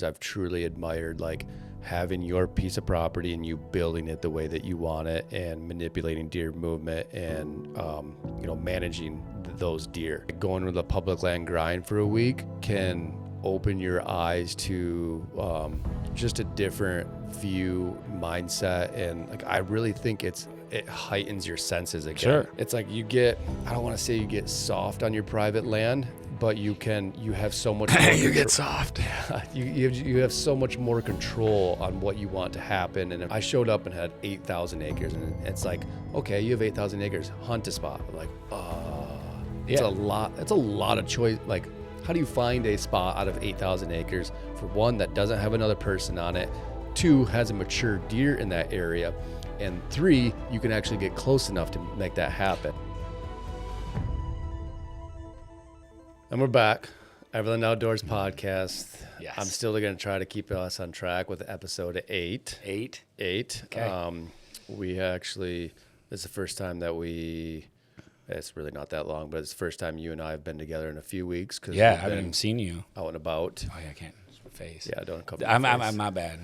I've truly admired like having your piece of property and you building it the way that you want it and manipulating deer movement and managing those deer. Going with a public land grind for a week can open your eyes to just a different view, mindset, and like I really think it heightens your senses again. Sure. It's like I don't want to say you get soft on your private land, but you have so much more you get soft. you have so much more control on what you want to happen. And I showed up and had 8,000 acres, and it's like, okay, you have 8,000 acres, hunt a spot. I'm like, it's a lot. That's a lot of choice. Like, how do you find a spot out of 8,000 acres for one that doesn't have another person on it, two has a mature deer in that area, and three, you can actually get close enough to make that happen. And we're back, Everland Outdoors podcast. Yes. I'm still going to try to keep us on track with episode 8. 8? Okay. We actually, this is the first time that it's really not that long, but it's the first time you and I have been together in a few weeks. I haven't even seen you. Out and about. Oh, yeah, I can't. Face. Yeah, don't cover I'm face. my bad.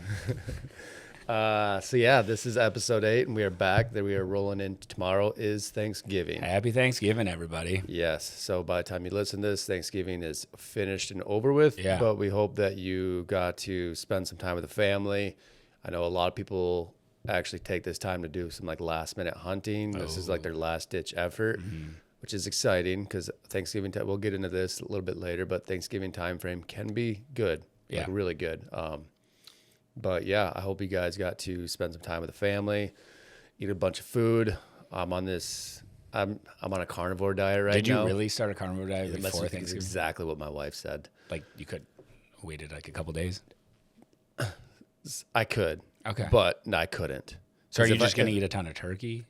This is episode 8, and we are back. That we are rolling in. Tomorrow is Thanksgiving. Happy Thanksgiving, everybody. Yes. So by the time you listen to this, Thanksgiving is finished and over with. Yeah. But we hope that you got to spend some time with the family. I know a lot of people actually take this time to do some like last minute hunting. This is like their last ditch effort, which is exciting because Thanksgiving time, we'll get into this a little bit later, but Thanksgiving time frame can be good. Yeah. Like really good. But yeah, I hope you guys got to spend some time with the family, eat a bunch of food. I'm on a carnivore diet right now. Did you really start a carnivore diet before Thanksgiving? That's exactly what my wife said. Like you could waited like a couple days? I could. Okay. But no, I couldn't. So are you just going to eat a ton of turkey?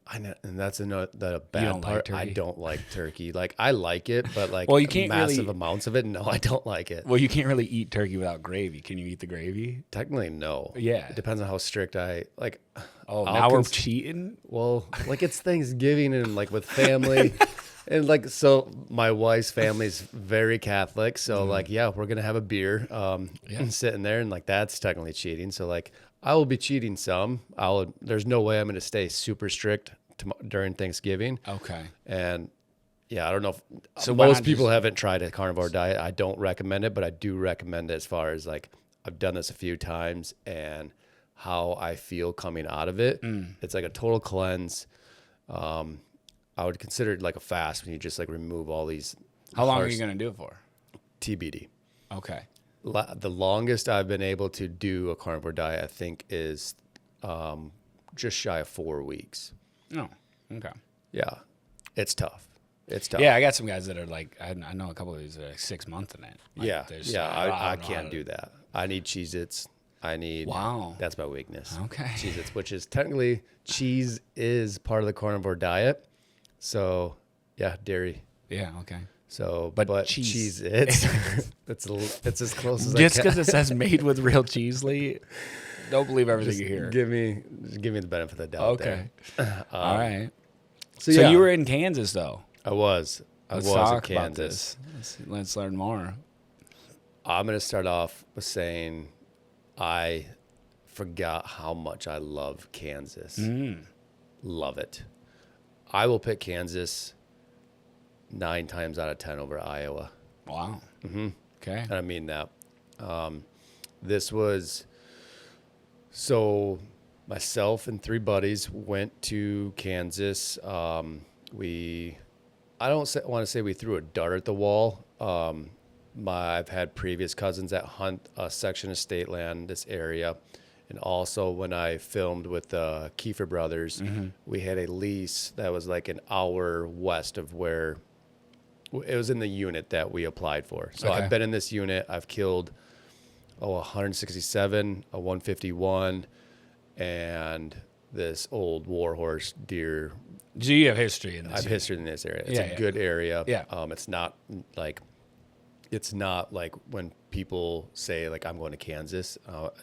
I know, and that's the bad don't part. like turkey? I don't like turkey. Like I like it, but like Well, you can't massive really- amounts of it. No, I don't like it. Well, you can't really eat turkey without gravy. Can you eat the gravy? Technically, no. Yeah. It depends on how strict I like. Oh, I'll now we're cons- cheating? Well, like it's Thanksgiving and like with family. And like, so my wife's family's very Catholic. So like, yeah, we're going to have a beer and sitting there. And like, that's technically cheating. So like, I will be cheating some. There's no way I'm going to stay super strict during Thanksgiving. Okay. And yeah, I don't know if So why most not people just- haven't tried a carnivore diet. I don't recommend it, but I do recommend it as far as like, I've done this a few times and how I feel coming out of it. It's like a total cleanse. I would consider it like a fast when you just like remove all these. How long are you going to do it for? TBD. Okay. The longest I've been able to do a carnivore diet, I think, is just shy of 4 weeks. Oh, okay. Yeah, it's tough. It's tough. Yeah, I got some guys that are like, I know a couple of these that are like 6 months in it. Like, I can't do that. I need Cheez-Its. Wow. That's my weakness. Okay. Cheez-Its, which is technically, cheese is part of the carnivore diet. So, yeah, dairy. Yeah, okay. So, But cheese, cheese. it's as close as Just I can. because it says made with real cheese, Lee, don't believe everything you hear. Give me the benefit of the doubt. Okay. There. All right. So So yeah, you were in Kansas, though. I was in Talk Kansas. about this. Let's learn more. I'm gonna start off with saying I forgot how much I love Kansas. Love it. I will pick Kansas 9 times out of 10 over Iowa. Wow. Okay. And I mean that. This was, so myself and 3 buddies went to Kansas. I don't want to say we threw a dart at the wall. I've had previous cousins that hunt a section of state land, this area. And also when I filmed with the Kiefer brothers, we had a lease that was like an hour west of where it was in the unit that we applied for. So Okay. I've been in this unit. I've killed 167, a 151, and this old warhorse deer. So you have history in this. I have history in this area. It's Yeah, a yeah. good area. Yeah. It's not like when people say like I'm going to Kansas,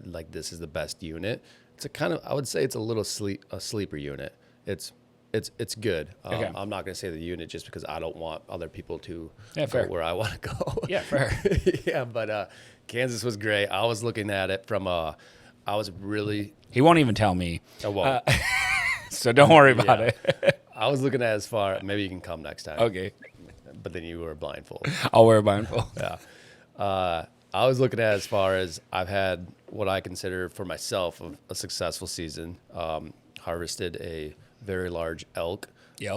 like this is the best unit. It's a kind of, I would say it's a little a sleeper unit. It's It's good. Okay. I'm not going to say the unit just because I don't want other people to Yeah, go fair. where I want to go. Yeah, fair. Yeah, but Kansas was great. I was looking at it from I was really He won't even tell me. I won't. So don't worry about Yeah. it. I was looking at as far. Maybe you can come next time. Okay. But then you were blindfold. I'll wear a blindfold. Yeah. I was looking at as far as I've had what I consider for myself a successful season. Harvested a very large elk. Yep.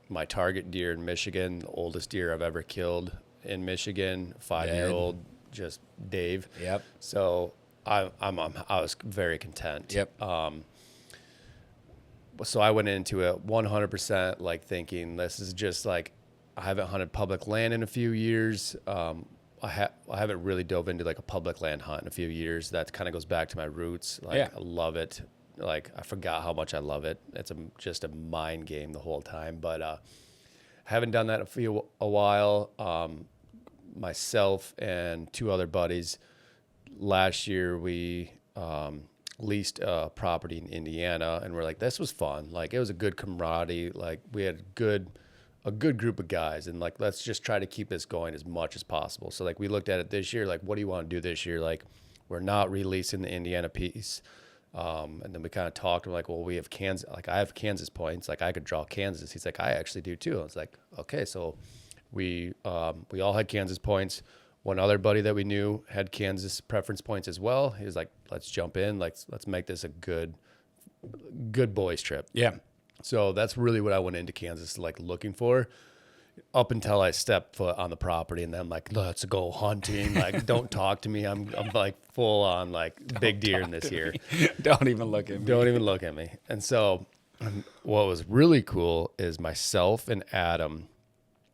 My target deer in Michigan, the oldest deer I've ever killed in Michigan, 5-year-old, just Dave. Yep. So I was very content. Yep. So I went into it 100% like thinking this is just like I haven't hunted public land in a few years. I haven't really dove into like a public land hunt in a few years. That kind of goes back to my roots. Like Yeah. I love it. Like I forgot how much I love it. It's just a mind game the whole time. But haven't done that a while. Myself and two other buddies. Last year we leased a property in Indiana, and we're like, this was fun. Like it was a good camaraderie. Like we had a good group of guys, and like let's just try to keep this going as much as possible. So like we looked at it this year, like what do you want to do this year? Like we're not releasing the Indiana piece. And then we kind of talked. We're like, well, we have Kansas. Like I have Kansas points. Like I could draw Kansas. He's like, I actually do too. I was like, okay. So we all had Kansas points. One other buddy that we knew had Kansas preference points as well. He was like, let's jump in. Let's make this a good boys trip. Yeah. So that's really what I went into Kansas like looking for, up until I stepped foot on the property, and then I'm like, let's go hunting. Like, don't talk to me. I'm like full on like big deer in this year. Don't even look at me. Don't even look at me. And so, what was really cool is myself and Adam.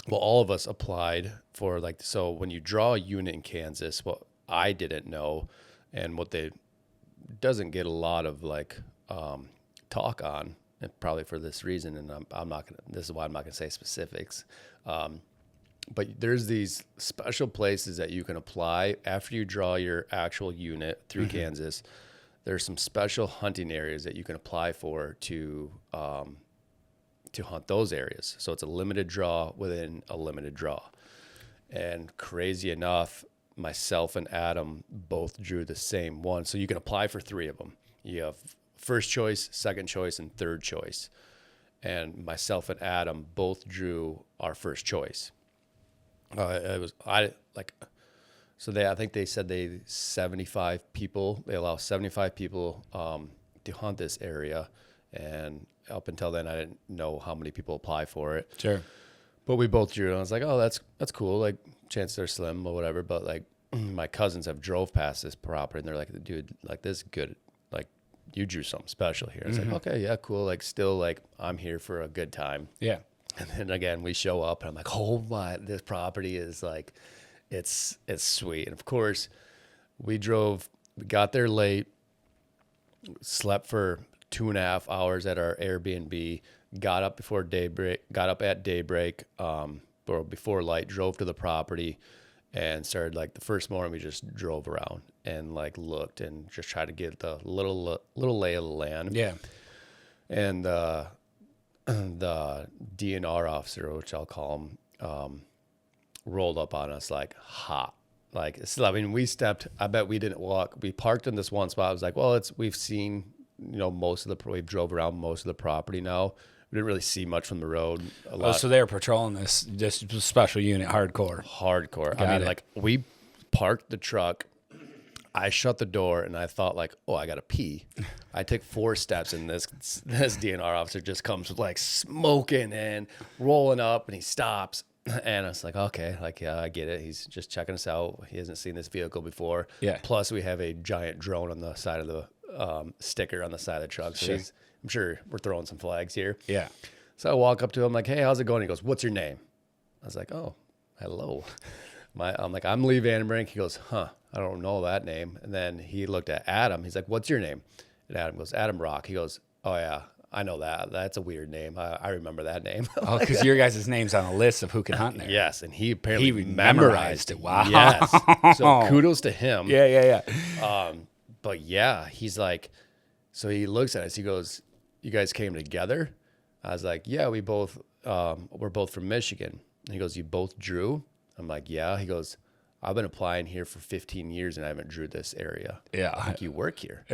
Well, all of us applied for like, so when you draw a unit in Kansas, what I didn't know, and what they doesn't get a lot of like talk on. And probably for this reason, and I'm not gonna. This is why I'm not gonna say specifics. But there's these special places that you can apply after you draw your actual unit through Kansas. There's some special hunting areas that you can apply for to hunt those areas. So it's a limited draw within a limited draw. And crazy enough, myself and Adam both drew the same one. So you can apply for 3 of them. You have first choice, second choice, and third choice. And myself and Adam both drew our first choice. I think they said 75 people. They allow 75 people to hunt this area, and up until then, I didn't know how many people apply for it. Sure. But we both drew, and I was like, oh, that's cool. Like chances are slim or whatever. But like my cousins have drove past this property, and they're like, dude, like this is good. Like you drew something special here. I was like, okay, yeah, cool. Like still like I'm here for a good time. Yeah. And then again, we show up and I'm like, oh my, this property is like, it's sweet. And of course we got there late, slept for 2.5 hours at our Airbnb, got up at daybreak, or before light, drove to the property and started like the first morning we just drove around and like looked and just tried to get the little lay of the land. Yeah. And, the DNR officer, which I'll call him, rolled up on us like hot. Like, I mean, I bet we didn't walk. We parked in this one spot. I was like, well, we've seen, we've drove around most of the property now. We didn't really see much from the road. So they're patrolling this special unit hardcore. Like we parked the truck. I shut the door and I thought like, oh, I got to pee. I take 4 steps and this DNR officer just comes with like smoking and rolling up, and he stops. And I was like, okay, like, yeah, I get it. He's just checking us out. He hasn't seen this vehicle before. Yeah. Plus we have a giant drone on the side of the sticker on the side of the truck. So I'm sure we're throwing some flags here. Yeah. So I walk up to him like, hey, how's it going? He goes, what's your name? I was like, oh, hello. I'm like, I'm Lee Vandenbrink. He goes, huh, I don't know that name. And then he looked at Adam. He's like, what's your name? And Adam goes, Adam Rock. He goes, oh, yeah, I know that. That's a weird name. I remember that name. Oh, because your guys' name's on a list of who can hunt there. Yes, and he apparently He memorized it. Wow. Yes. So kudos to him. Yeah. But yeah, he's like, so he looks at us. He goes, you guys came together? I was like, yeah, we're both from Michigan. And he goes, you both drew? I'm like, yeah. He goes, I've been applying here for 15 years and I haven't drew this area. Yeah. Like, you work here.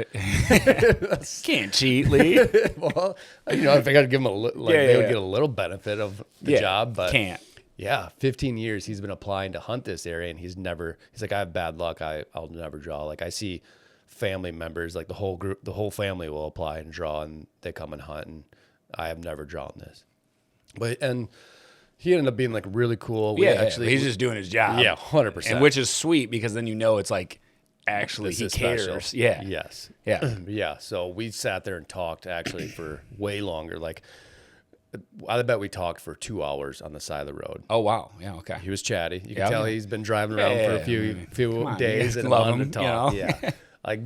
Can't cheat, Lee. Well, I think I'd give him they would get a little benefit of the job, but can't. Yeah, 15 years he's been applying to hunt this area, and he's like, I have bad luck. I'll never draw. Like, I see family members, like the whole family will apply and draw, and they come and hunt, and I have never drawn this. And he ended up being like really cool. He's just doing his job. Yeah, 100%. And which is sweet because then it's like, actually he cares. Special. Yeah. Yes. Yeah. Yeah. So we sat there and talked actually for way longer. Like, I bet we talked for 2 hours on the side of the road. Oh, wow. Yeah, okay. He was chatty. You can tell he's been driving around for a few days and love wanted him, to talk. Yeah. Like,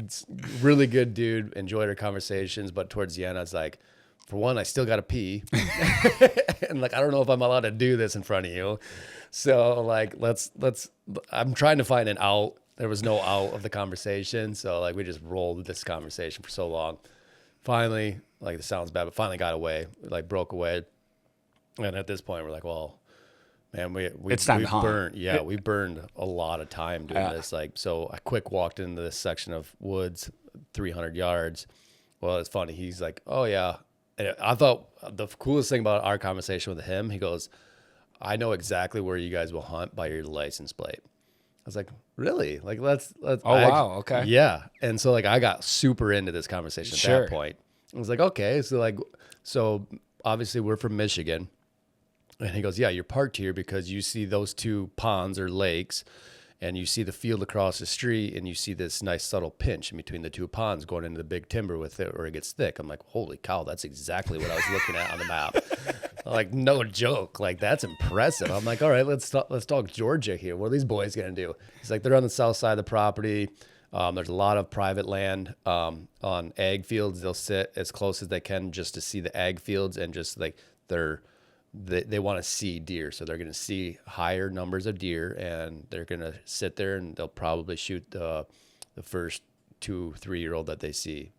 really good dude. Enjoyed our conversations. But towards the end, I was like, for one, I still got to pee. And like, I don't know if I'm allowed to do this in front of you. So like, I'm trying to find an out. There was no out of the conversation. So like, we just rolled this conversation for so long. Finally, like, this sounds bad, but finally got away, like broke away. And at this point, we're like, well, man, it's time to burned. Yeah, we burned a lot of time doing this. Like, so I quick walked into this section of woods, 300 yards. Well, it's funny. He's like, oh yeah. And I thought the coolest thing about our conversation with him, he goes, I know exactly where you guys will hunt by your license plate. I was like, really? Like, let's. Oh, wow. Okay. Yeah. And so like, I got super into this conversation at that point. I was like, okay. So obviously we're from Michigan. And he goes, yeah, you're parked here because you see those two ponds or lakes, and you see the field across the street, and you see this nice subtle pinch in between the two ponds going into the big timber with it, where it gets thick. I'm like, holy cow, that's exactly what I was looking at on the map. Like, no joke. Like, that's impressive. I'm like, all right, let's talk Georgia here. What are these boys gonna do? He's like, they're on the south side of the property. There's a lot of private land on ag fields. They'll sit as close as they can just to see the ag fields, and just like they want to see deer. So they're going to see higher numbers of deer, and they're going to sit there, and they'll probably shoot the first 2-3-year-old that they see.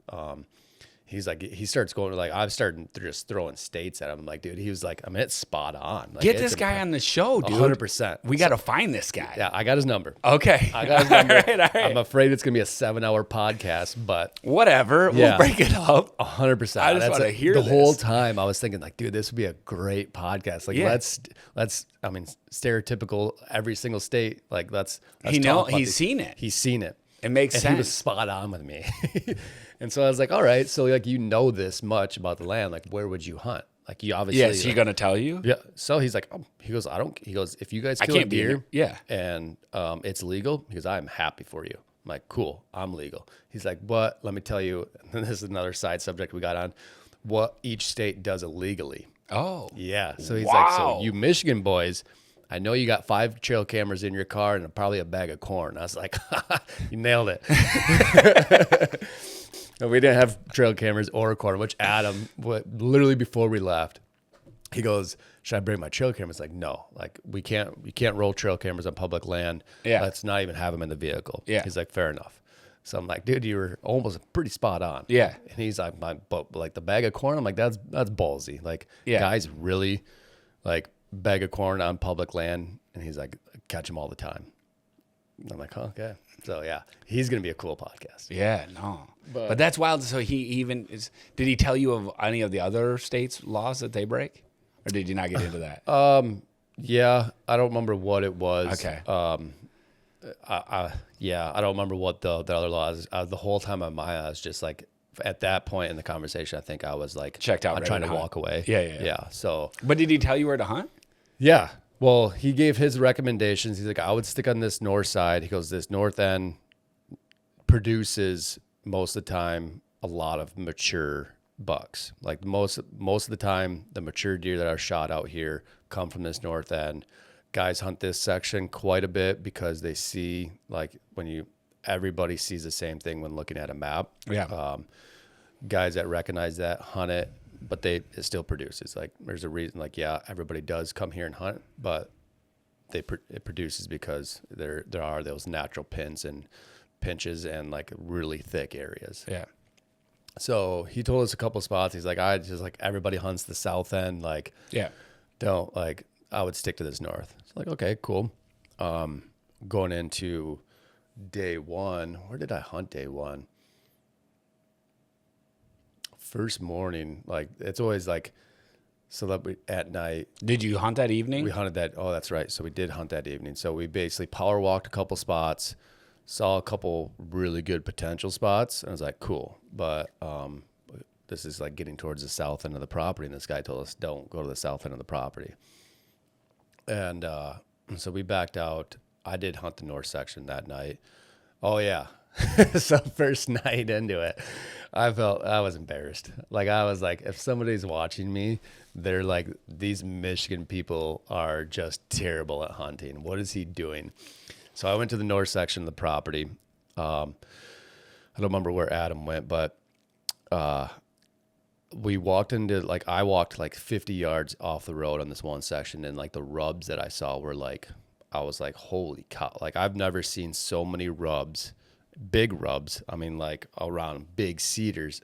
He's like, he starts going like, I've started just throwing states at him. I'm like, dude, he was like, I mean, it's spot on. Like, get this guy on the show, dude. 100%. We got to find this guy. Yeah, I got his number. Okay. I got his number. All right. I'm afraid it's going to be a 7-hour podcast, but whatever. Yeah. We'll break it up. 100%. I just want to hear the this. whole time I was thinking like, dude, this would be a great podcast. Like, let's I mean, stereotypical every single state. Like, let's he's seen it. He's seen it. It makes sense. He was spot on with me. And so I was like, all right, so like, you know this much about the land, like, where would you hunt? Like, you obviously. Yeah, is he gonna tell you? Yeah. So he's like, he goes, if you guys kill a deer, and it's legal, he goes, I'm happy for you. I'm like, cool, I'm legal. He's like, but let me tell you, and this is another side subject we got on, what each state does illegally. Oh. Yeah. So he's like, so you Michigan boys, I know you got 5 trail cameras in your car and probably a bag of corn. I was like, you nailed it. And we didn't have trail cameras or corn, which Adam, literally before we left, he goes, should I bring my trail cameras? Like, no, like, you can't roll trail cameras on public land. Yeah. Let's not even have them in the vehicle. Yeah. He's like, fair enough. So I'm like, dude, you were almost pretty spot on. Yeah. And he's like, but like the bag of corn, I'm like, that's ballsy. Like, yeah. Guys really like bag of corn on public land. And he's like, catch them all the time. I'm like, oh, okay. So yeah, he's going to be a cool podcast. Yeah, no. But that's wild. So did he tell you of any of the other states' laws that they break? Or did you not get into that? Yeah, I don't remember what it was. Okay. I don't remember what the other laws. The whole time on my eyes, just like at that point in the conversation, I think I was like checked out. I'm trying to walk away. Yeah. So, but did he tell you where to hunt? Yeah. Well, he gave his recommendations. He's like, I would stick on this north side. He goes, this north end produces most of the time a lot of mature bucks. Like most of the time, the mature deer that are shot out here come from this north end. Guys hunt this section quite a bit because they see, like, everybody sees the same thing when looking at a map. Yeah. Guys that recognize that hunt it, but it still produces. Like, there's a reason. Like, yeah, everybody does come here and hunt, but it produces because there are those natural pins and pinches and like really thick areas. Yeah. So he told us a couple spots. He's like, I just like everybody hunts the south end. Like, Yeah. don't like, I would stick to this north. It's like, okay, cool. Going into day one, where did I hunt day one? First morning, like it's always like, so that at night, Did you hunt that evening? we hunted that. Oh, that's right. So we did hunt that evening. So we basically power walked a couple spots, saw a couple really good potential spots, and I was like, cool. But this is like getting towards the south end of the property, and this guy told us don't go to the south end of the property. And so we backed out. I did hunt the north section that night. Oh yeah. So first night into it, I was embarrassed. Like I was like, if somebody's watching me, they're like, these Michigan people are just terrible at hunting. What is he doing? So I went to the north section of the property. I don't remember where Adam went, but we walked into like I walked like 50 yards off the road on this one section, and like the rubs that I saw were like, I was like, holy cow! Like I've never seen so many rubs. Big rubs. I mean, like around big cedars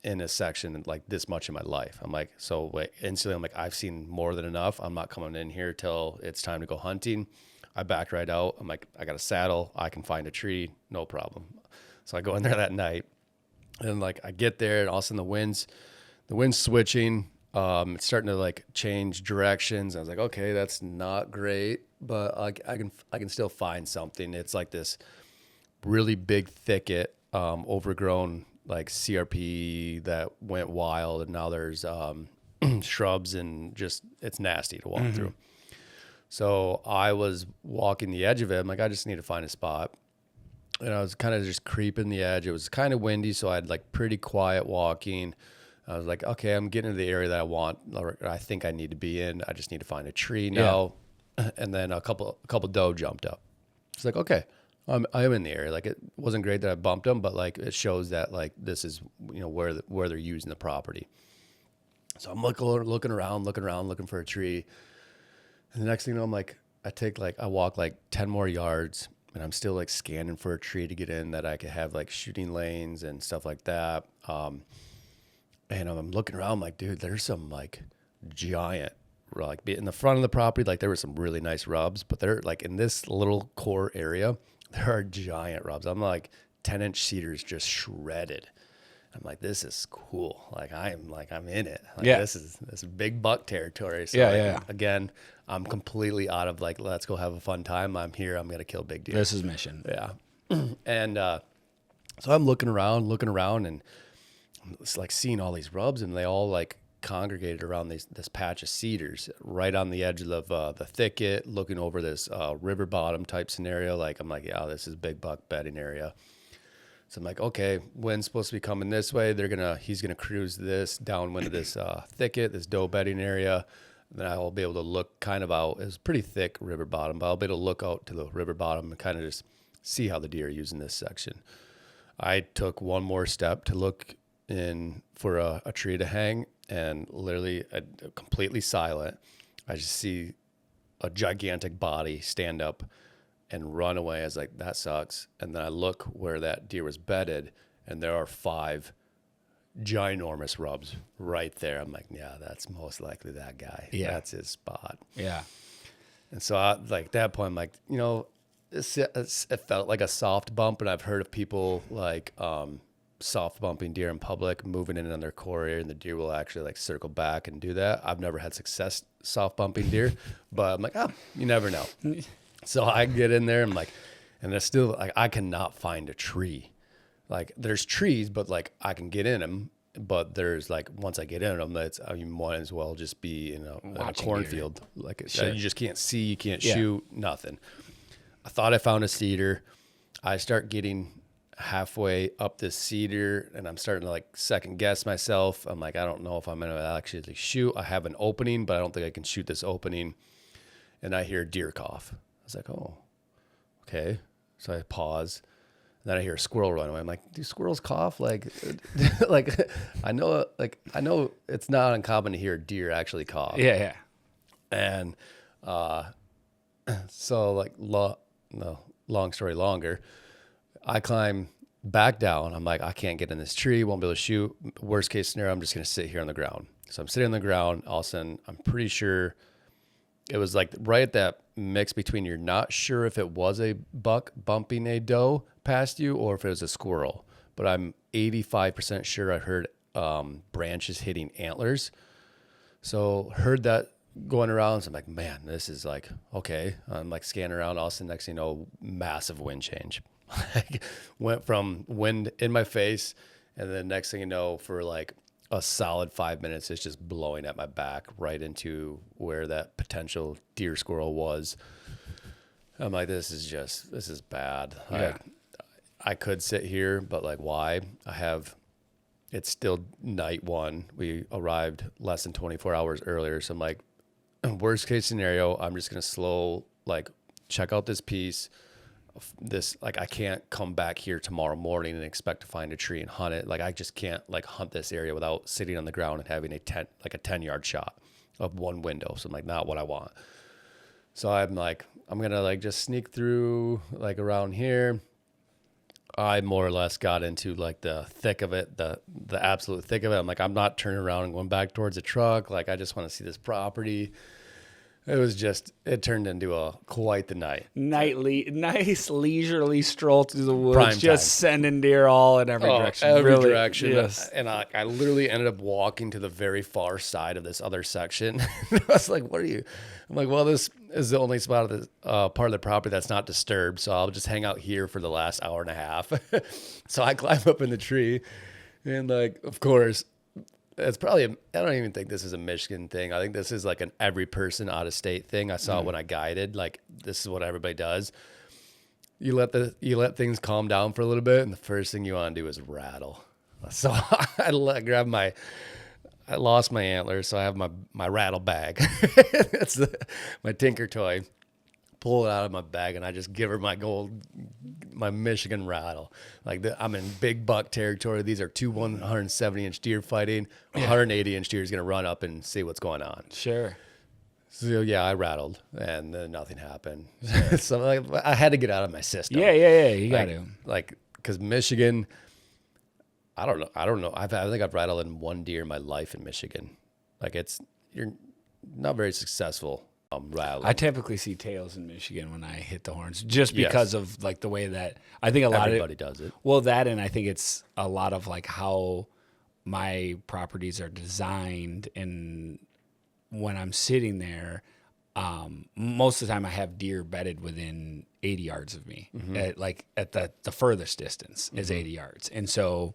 in a section like this much in my life. I'm like, so wait, instantly I'm like, I've seen more than enough. I'm not coming in here till it's time to go hunting. I backed right out. I'm like, I got a saddle. I can find a tree. No problem. So I go in there that night, and like I get there, and all of a sudden the wind's switching. It's starting to like change directions. I was like, okay, that's not great, but I can still find something. It's like this really big thicket, overgrown like CRP that went wild, and now there's shrubs, and just it's nasty to walk through. So I was walking the edge of it. I'm like, I just need to find a spot, and I was kind of just creeping the edge. It was kind of windy, so I had like pretty quiet walking. I was like, okay, I'm getting to the area that I want, or I think I need to be in. I just need to find a tree now. And then a couple doe jumped up. It's like, okay, I am in the area. Like it wasn't great that I bumped them, but like it shows that like this is where they're using the property. So I'm looking around, looking for a tree, and the next thing you know, I'm like, I walk like 10 more yards, and I'm still like scanning for a tree to get in that I could have like shooting lanes and stuff like that. And I'm looking around, I'm like, dude, there's some like giant, like in the front of the property, like there were some really nice rubs, but they're like in this little core area, there are giant rubs. I'm like 10-inch cedars just shredded. I'm like, this is cool. Like I'm in it. Like this is big buck territory. So again, I'm completely out of like, let's go have a fun time. I'm here. I'm going to kill big deer. This is mission. Yeah. And so I'm looking around and it's like seeing all these rubs, and they all like congregated around this patch of cedars right on the edge of the thicket, looking over this river bottom type scenario. Like I'm like, yeah, this is big buck bedding area. So I'm like, okay, wind's supposed to be coming this way. He's gonna cruise this downwind of this thicket, this doe bedding area. And then I'll be able to look kind of out. It was pretty thick river bottom, but I'll be able to look out to the river bottom and kind of just see how the deer are using this section. I took one more step to look in for a tree to hang, and literally completely silent. I just see a gigantic body stand up and run away. I was like, that sucks. And then I look where that deer was bedded, and there are 5 ginormous rubs right there. I'm like, yeah, that's most likely that guy. Yeah. That's his spot. Yeah. And so at that point, I'm like, it felt like a soft bump, and I've heard of people like soft bumping deer in public, moving in on their core area, and the deer will actually like circle back and do that. I've never had success soft bumping deer, but I'm like, you never know. So I get in there, and like, and there's still like, I cannot find a tree. Like there's trees, but like I can get in them, but there's like, once I get in them, you might as well just be in a cornfield. Like you just can't see, you can't shoot, nothing. I thought I found a cedar. I start getting halfway up this cedar, and I'm starting to like second guess myself. I'm like, I don't know if I'm going to actually shoot. I have an opening, but I don't think I can shoot this opening. And I hear a deer cough. I was like, oh, okay. So I pause. And then I hear a squirrel run away. I'm like, do squirrels cough? Like, like I know it's not uncommon to hear a deer actually cough. Yeah. And so like, long story longer, I climb back down. I'm like, I can't get in this tree, won't be able to shoot. Worst case scenario, I'm just going to sit here on the ground. So I'm sitting on the ground. All of a sudden, I'm pretty sure it was like right at that mix between you're not sure if it was a buck bumping a doe past you or if it was a squirrel. But I'm 85% sure I heard branches hitting antlers. So heard that going around. So I'm like, man, this is like, okay. I'm like scanning around. All of a sudden, next thing you know, massive wind change. Like went from wind in my face, and then next thing you know, for like a solid 5 minutes, it's just blowing at my back right into where that potential deer squirrel was. I'm like, this is bad. Yeah. I could sit here, but like, why? It's still night one. We arrived less than 24 hours earlier. So I'm like, worst case scenario, I'm just going to check out this piece. I can't come back here tomorrow morning and expect to find a tree and hunt it. Like, I just can't hunt this area without sitting on the ground and having a 10-yard shot of one window. So I'm like, not what I want. So I'm like, I'm going to just sneak through around here. I more or less got into the thick of it, the absolute thick of it. I'm like, I'm not turning around and going back towards the truck. Like, I just want to see this property. It turned into quite the night. Nice leisurely stroll through the woods, Prime just sending deer all in every direction. Every really, direction. Yes. And I literally ended up walking to the very far side of this other section. I was like, what are you? I'm like, well, this is the only spot of the part of the property that's not disturbed. So I'll just hang out here for the last hour and a half. So I climb up in the tree and of course, it's probably, I don't even think this is a Michigan thing. I think this is an every person out of state thing. I saw it when I guided. This is what everybody does. You let things calm down for a little bit, and the first thing you want to do is rattle. So I lost my antlers, so I have my rattle bag. It's my Tinker toy. Pull it out of my bag, and I just give her my Michigan rattle. I'm in big buck territory. These are two 170-inch deer fighting. 180-inch deer is going to run up and see what's going on. Sure. So yeah, I rattled, and then nothing happened. So I had to get out of my system. Yeah. You got to. Because Michigan, I don't know. I think I've rattled in one deer in my life in Michigan. You're not very successful. Rattling. I typically see tails in Michigan when I hit the horns, just because of the way that I think everybody does it. Well, that, and I think it's a lot of how my properties are designed, and when I'm sitting there, most of the time I have deer bedded within 80 yards of me. At the furthest distance is 80 yards, and so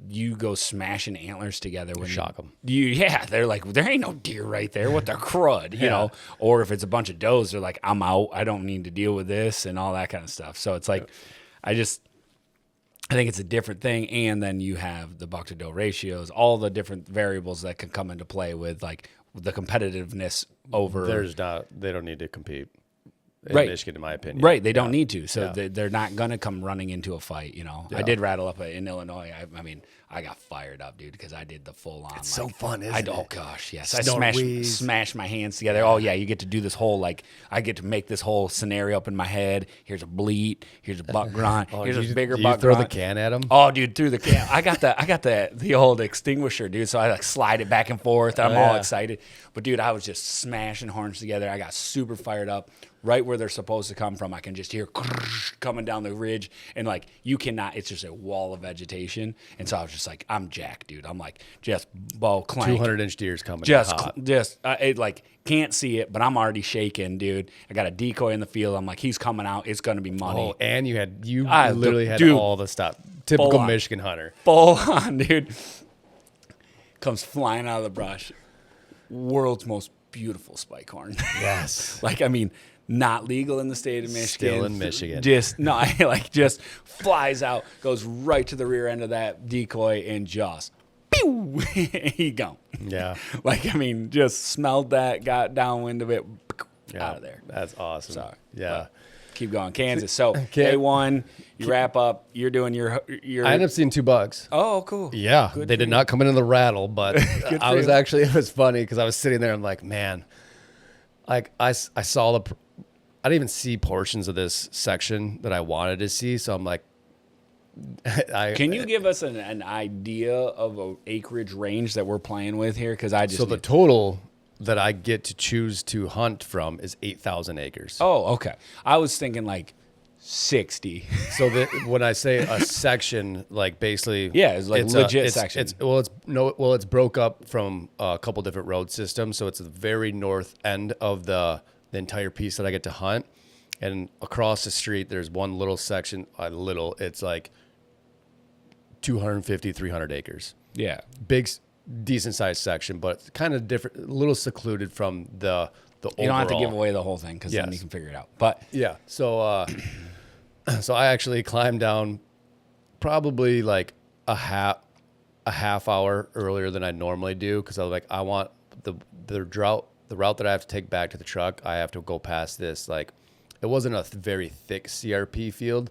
you go smashing antlers together when shock them. They're like, there ain't no deer right there. What the crud, you know? Or if it's a bunch of does, they're like, I'm out. I don't need to deal with this and all that kind of stuff. So it's I think it's a different thing. And then you have the buck to doe ratios, all the different variables that can come into play with the competitiveness over. They don't need to compete. In Michigan, in my opinion. Right, they don't need to. So they're not going to come running into a fight, Yeah. I did rattle up in Illinois. I mean, I got fired up, dude, because I did the full on. It's so fun, isn't it? Oh, gosh, yes. Snort I wheeze. smashed my hands together. Oh, yeah, you get to do this whole, I get to make this whole scenario up in my head. Here's a bleat. Here's a buck grunt. Here's a bigger buck grunt. You throw the can at him? Oh, dude, through the can. I got the old extinguisher, dude, so I slide it back and forth. I'm all excited. But, dude, I was just smashing horns together. I got super fired up. Right where they're supposed to come from, I can just hear coming down the ridge, and you cannot. It's just a wall of vegetation, and so I was just I'm jacked, dude. I'm just bow clank. 200-inch deer's coming. Can't see it, but I'm already shaking, dude. I got a decoy in the field. I'm like, he's coming out. It's gonna be money. Oh, and you literally had all the stuff. Typical Michigan hunter. Full on, dude. Comes flying out of the brush. World's most beautiful spike horn. Yes. Not legal in the state of Michigan. Still in Michigan. Just flies out, goes right to the rear end of that decoy, and just pew, he gone. Yeah. Just smelled that, got downwind of it, out of there. That's awesome. Sorry. Yeah. But keep going. Kansas. So day one, you wrap up. You're doing your. I ended up seeing 2 bucks. Oh, cool. Yeah. Good they did not come into the rattle, but it was funny because I was sitting there and man, I saw I didn't even see portions of this section that I wanted to see. So I'm like, Can you give us an idea of an acreage range that we're playing with here? Because So the total that I get to choose to hunt from is 8,000 acres. Oh, okay. I was thinking like 60. So when I say a section, like basically, Yeah, it's like legit section. It's broke up from a couple different road systems. So it's the very north end of the entire piece that I get to hunt, and across the street there's one little section. It's like 250, 300 acres. Yeah. Big, decent sized section, but kind of different, a little secluded from the overall. You don't have to give away the whole thing because then you can figure it out. But yeah, so so I actually climbed down probably like a half hour earlier than I normally do, because I was like, I want the route that I have to take back to the truck. I have to go past this, like, it wasn't a very thick CRP field,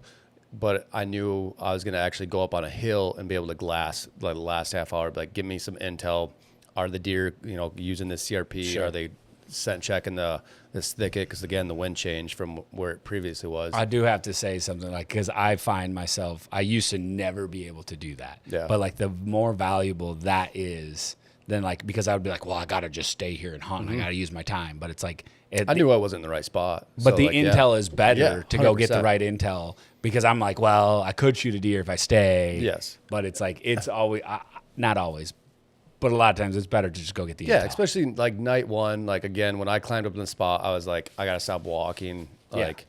but I knew I was going to actually go up on a hill and be able to glass like the last half hour, like give me some intel. Are the deer, using this CRP? Sure. Are they scent checking this thicket? Because again, the wind changed from where it previously was. I do have to say something, like, because I find myself, I used to never be able to do that. Yeah. But like the more valuable that is, then like, because I would be like, well, I got to just stay here and hunt. I got to use my time. But it's like, I knew I wasn't in the right spot. But so, the like, intel is better Yeah, to go get the 100%. right intel, because I'm like, well, I could shoot a deer if I stay. Yes. But it's like, it's always, not always, but a lot of times it's better to just go get the Yeah, intel. especially like night one. Like again, when I climbed up in the spot, I was like, I gotta stop walking. Like,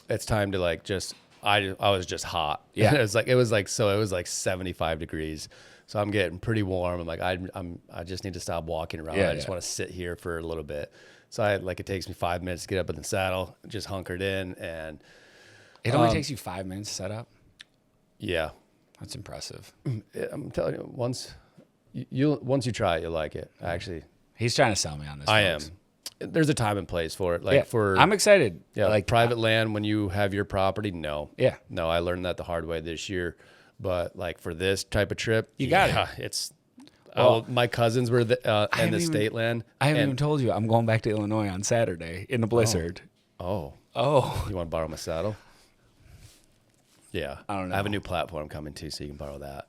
it's time to like just. I was just hot. Yeah. it was like 75 degrees. So I'm getting pretty warm. I'm like, I just need to stop walking around. Yeah, I just want to sit here for a little bit. So it takes me 5 minutes to get up in the saddle, just hunkered in, and It only takes you 5 minutes to set up. yeah, That's impressive. I'm telling you, once you try it, you'll like it. Actually, He's trying to sell me on this. I am. folks. There's a time and place for it. Like Yeah, for I'm excited. Yeah, like like private land when you have your property, no. Yeah. No, I learned that the hard way this year. But like for this type of trip, You got it. It's Well, my cousins were in haven't the even- state land. I haven't and- even told you I'm going back to Illinois on Saturday in the blizzard. Oh, Oh, you want to borrow my saddle? Yeah, I don't I have a know. new platform coming too, so you can borrow that.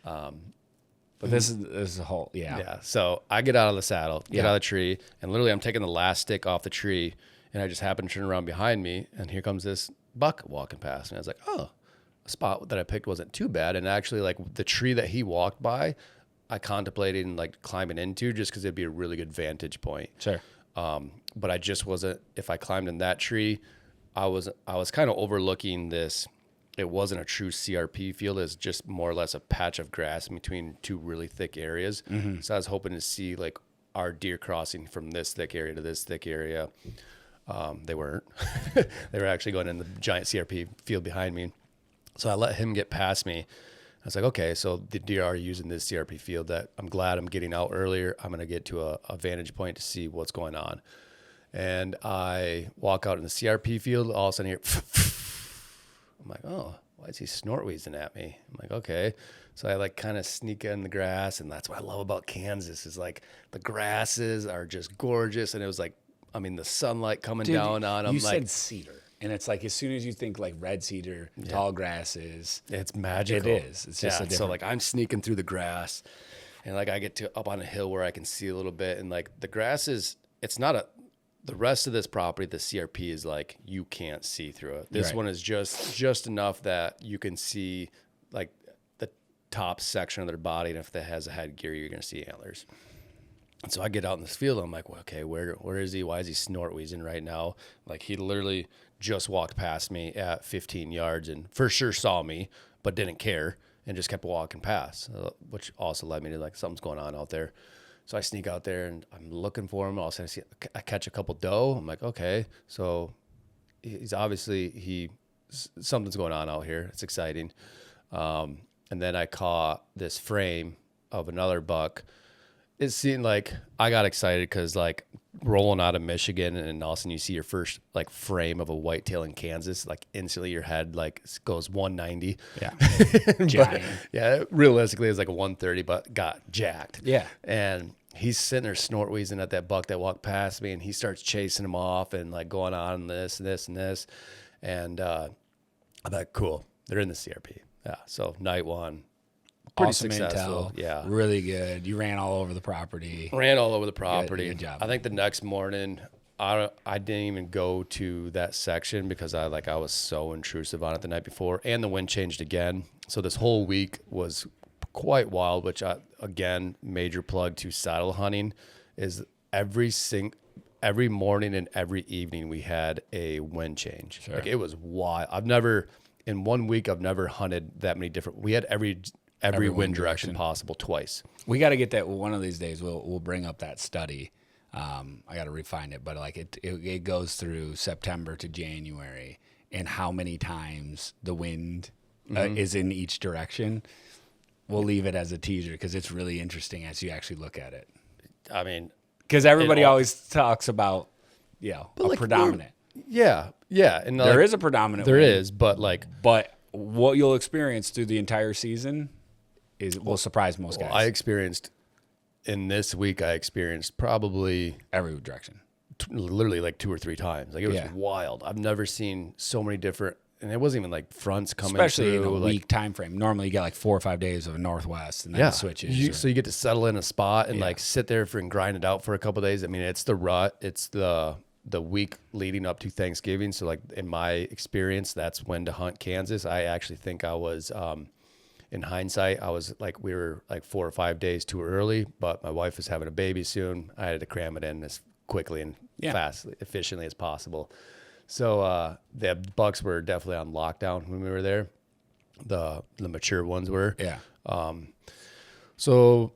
but this is a whole Yeah. So I get out of the saddle, get Yeah. out of the tree, and literally I'm taking the last stick off the tree, and I just happen to turn around behind me, and here comes this buck walking past me. I was like, oh, a spot that I picked wasn't too bad. And actually, like the tree that he walked by, I contemplated like climbing into just because it'd be a really good vantage point. Sure. But I just wasn't. If I climbed in that tree, I was kind of overlooking this. It wasn't a true CRP field. It's just more or less a patch of grass in between two really thick areas. So I was hoping to see like our deer crossing from this thick area to this thick area. They weren't. They were actually going in the giant CRP field behind me. So I let him get past me. I was like, okay, so the deer are using this CRP field that I'm glad I'm getting out earlier. I'm going to get to a vantage point to see what's going on. And I walk out in the CRP field. All of a sudden here, I'm like, oh, why is he snort wheezing at me? I'm like, okay. So I like kind of sneak in the grass. And that's what I love about Kansas is like the grasses are just gorgeous. And it was like, I mean, the sunlight coming down on them. You like, said cedar, and it's like as soon as you think like red cedar, tall grasses, it's magical. It is. It's just a so different. like I'm sneaking through the grass, and like I get to up on a hill where I can see a little bit, and like the grass is, it's not a. The rest of this property, the CRP is like you can't see through it. This Right. one is just enough that you can see like the top section of their body, and if that has a headgear, you're gonna see antlers. And so I get out in this field. I'm like, well, okay, where is he? Why is he snort wheezing right now? Like he literally just walked past me at 15 yards and for sure saw me, but didn't care and just kept walking past, which also led me to like something's going on out there. So I sneak out there and I'm looking for him. All of a sudden I catch a couple doe. I'm like, okay, so he's obviously something's going on out here. It's exciting. And then I caught this frame of another buck. It seemed like I got excited because like rolling out of Michigan and all of a sudden you see your first like frame of a whitetail in Kansas, like instantly your head like goes 190. Yeah. But, Giant. yeah, realistically it's like a 130, but got jacked. Yeah. And he's sitting there snort wheezing at that buck that walked past me, and he starts chasing him off and like going on this and this and this. And I'm like, cool, they're in the CRP. Yeah. So night one, pretty Awesome successful. intel. Yeah. Really good. You ran all over the property. Ran all over the property. Good job. I think the next morning, I didn't even go to that section because I was so intrusive on it the night before, and the wind changed again. So this whole week was quite wild. Which again, major plug to saddle hunting is every morning and every evening we had a wind change. Sure. Like it was wild. In 1 week I've never hunted that many different. We had every wind direction possible twice. We got to get that one of these days. We'll bring up that study. I got to refine it, but like it goes through September to January, and how many times the wind is in each direction. We'll leave it as a teaser because it's really interesting as you actually look at it. I mean, because everybody always talks about predominant. Yeah, and There is a predominant. There wind, is, but what you'll experience through the entire season will surprise most guys. In this week, I experienced probably Every direction. Literally like 2 or 3 times. Like it was wild. I've never seen so many different, and it wasn't even like fronts coming Especially through. in a week time frame. Normally you get like 4 or 5 days of a northwest and then it switches. So you get to settle in a spot and like sit there and grind it out for a couple of days. I mean, it's the rut. It's the week leading up to Thanksgiving. So like in my experience, that's when to hunt Kansas. I actually think I was, in hindsight, we were like 4 or 5 days too early, but my wife was having a baby soon. I had to cram it in as quickly and efficiently as possible. So the bucks were definitely on lockdown when we were there. The mature ones were. Yeah. So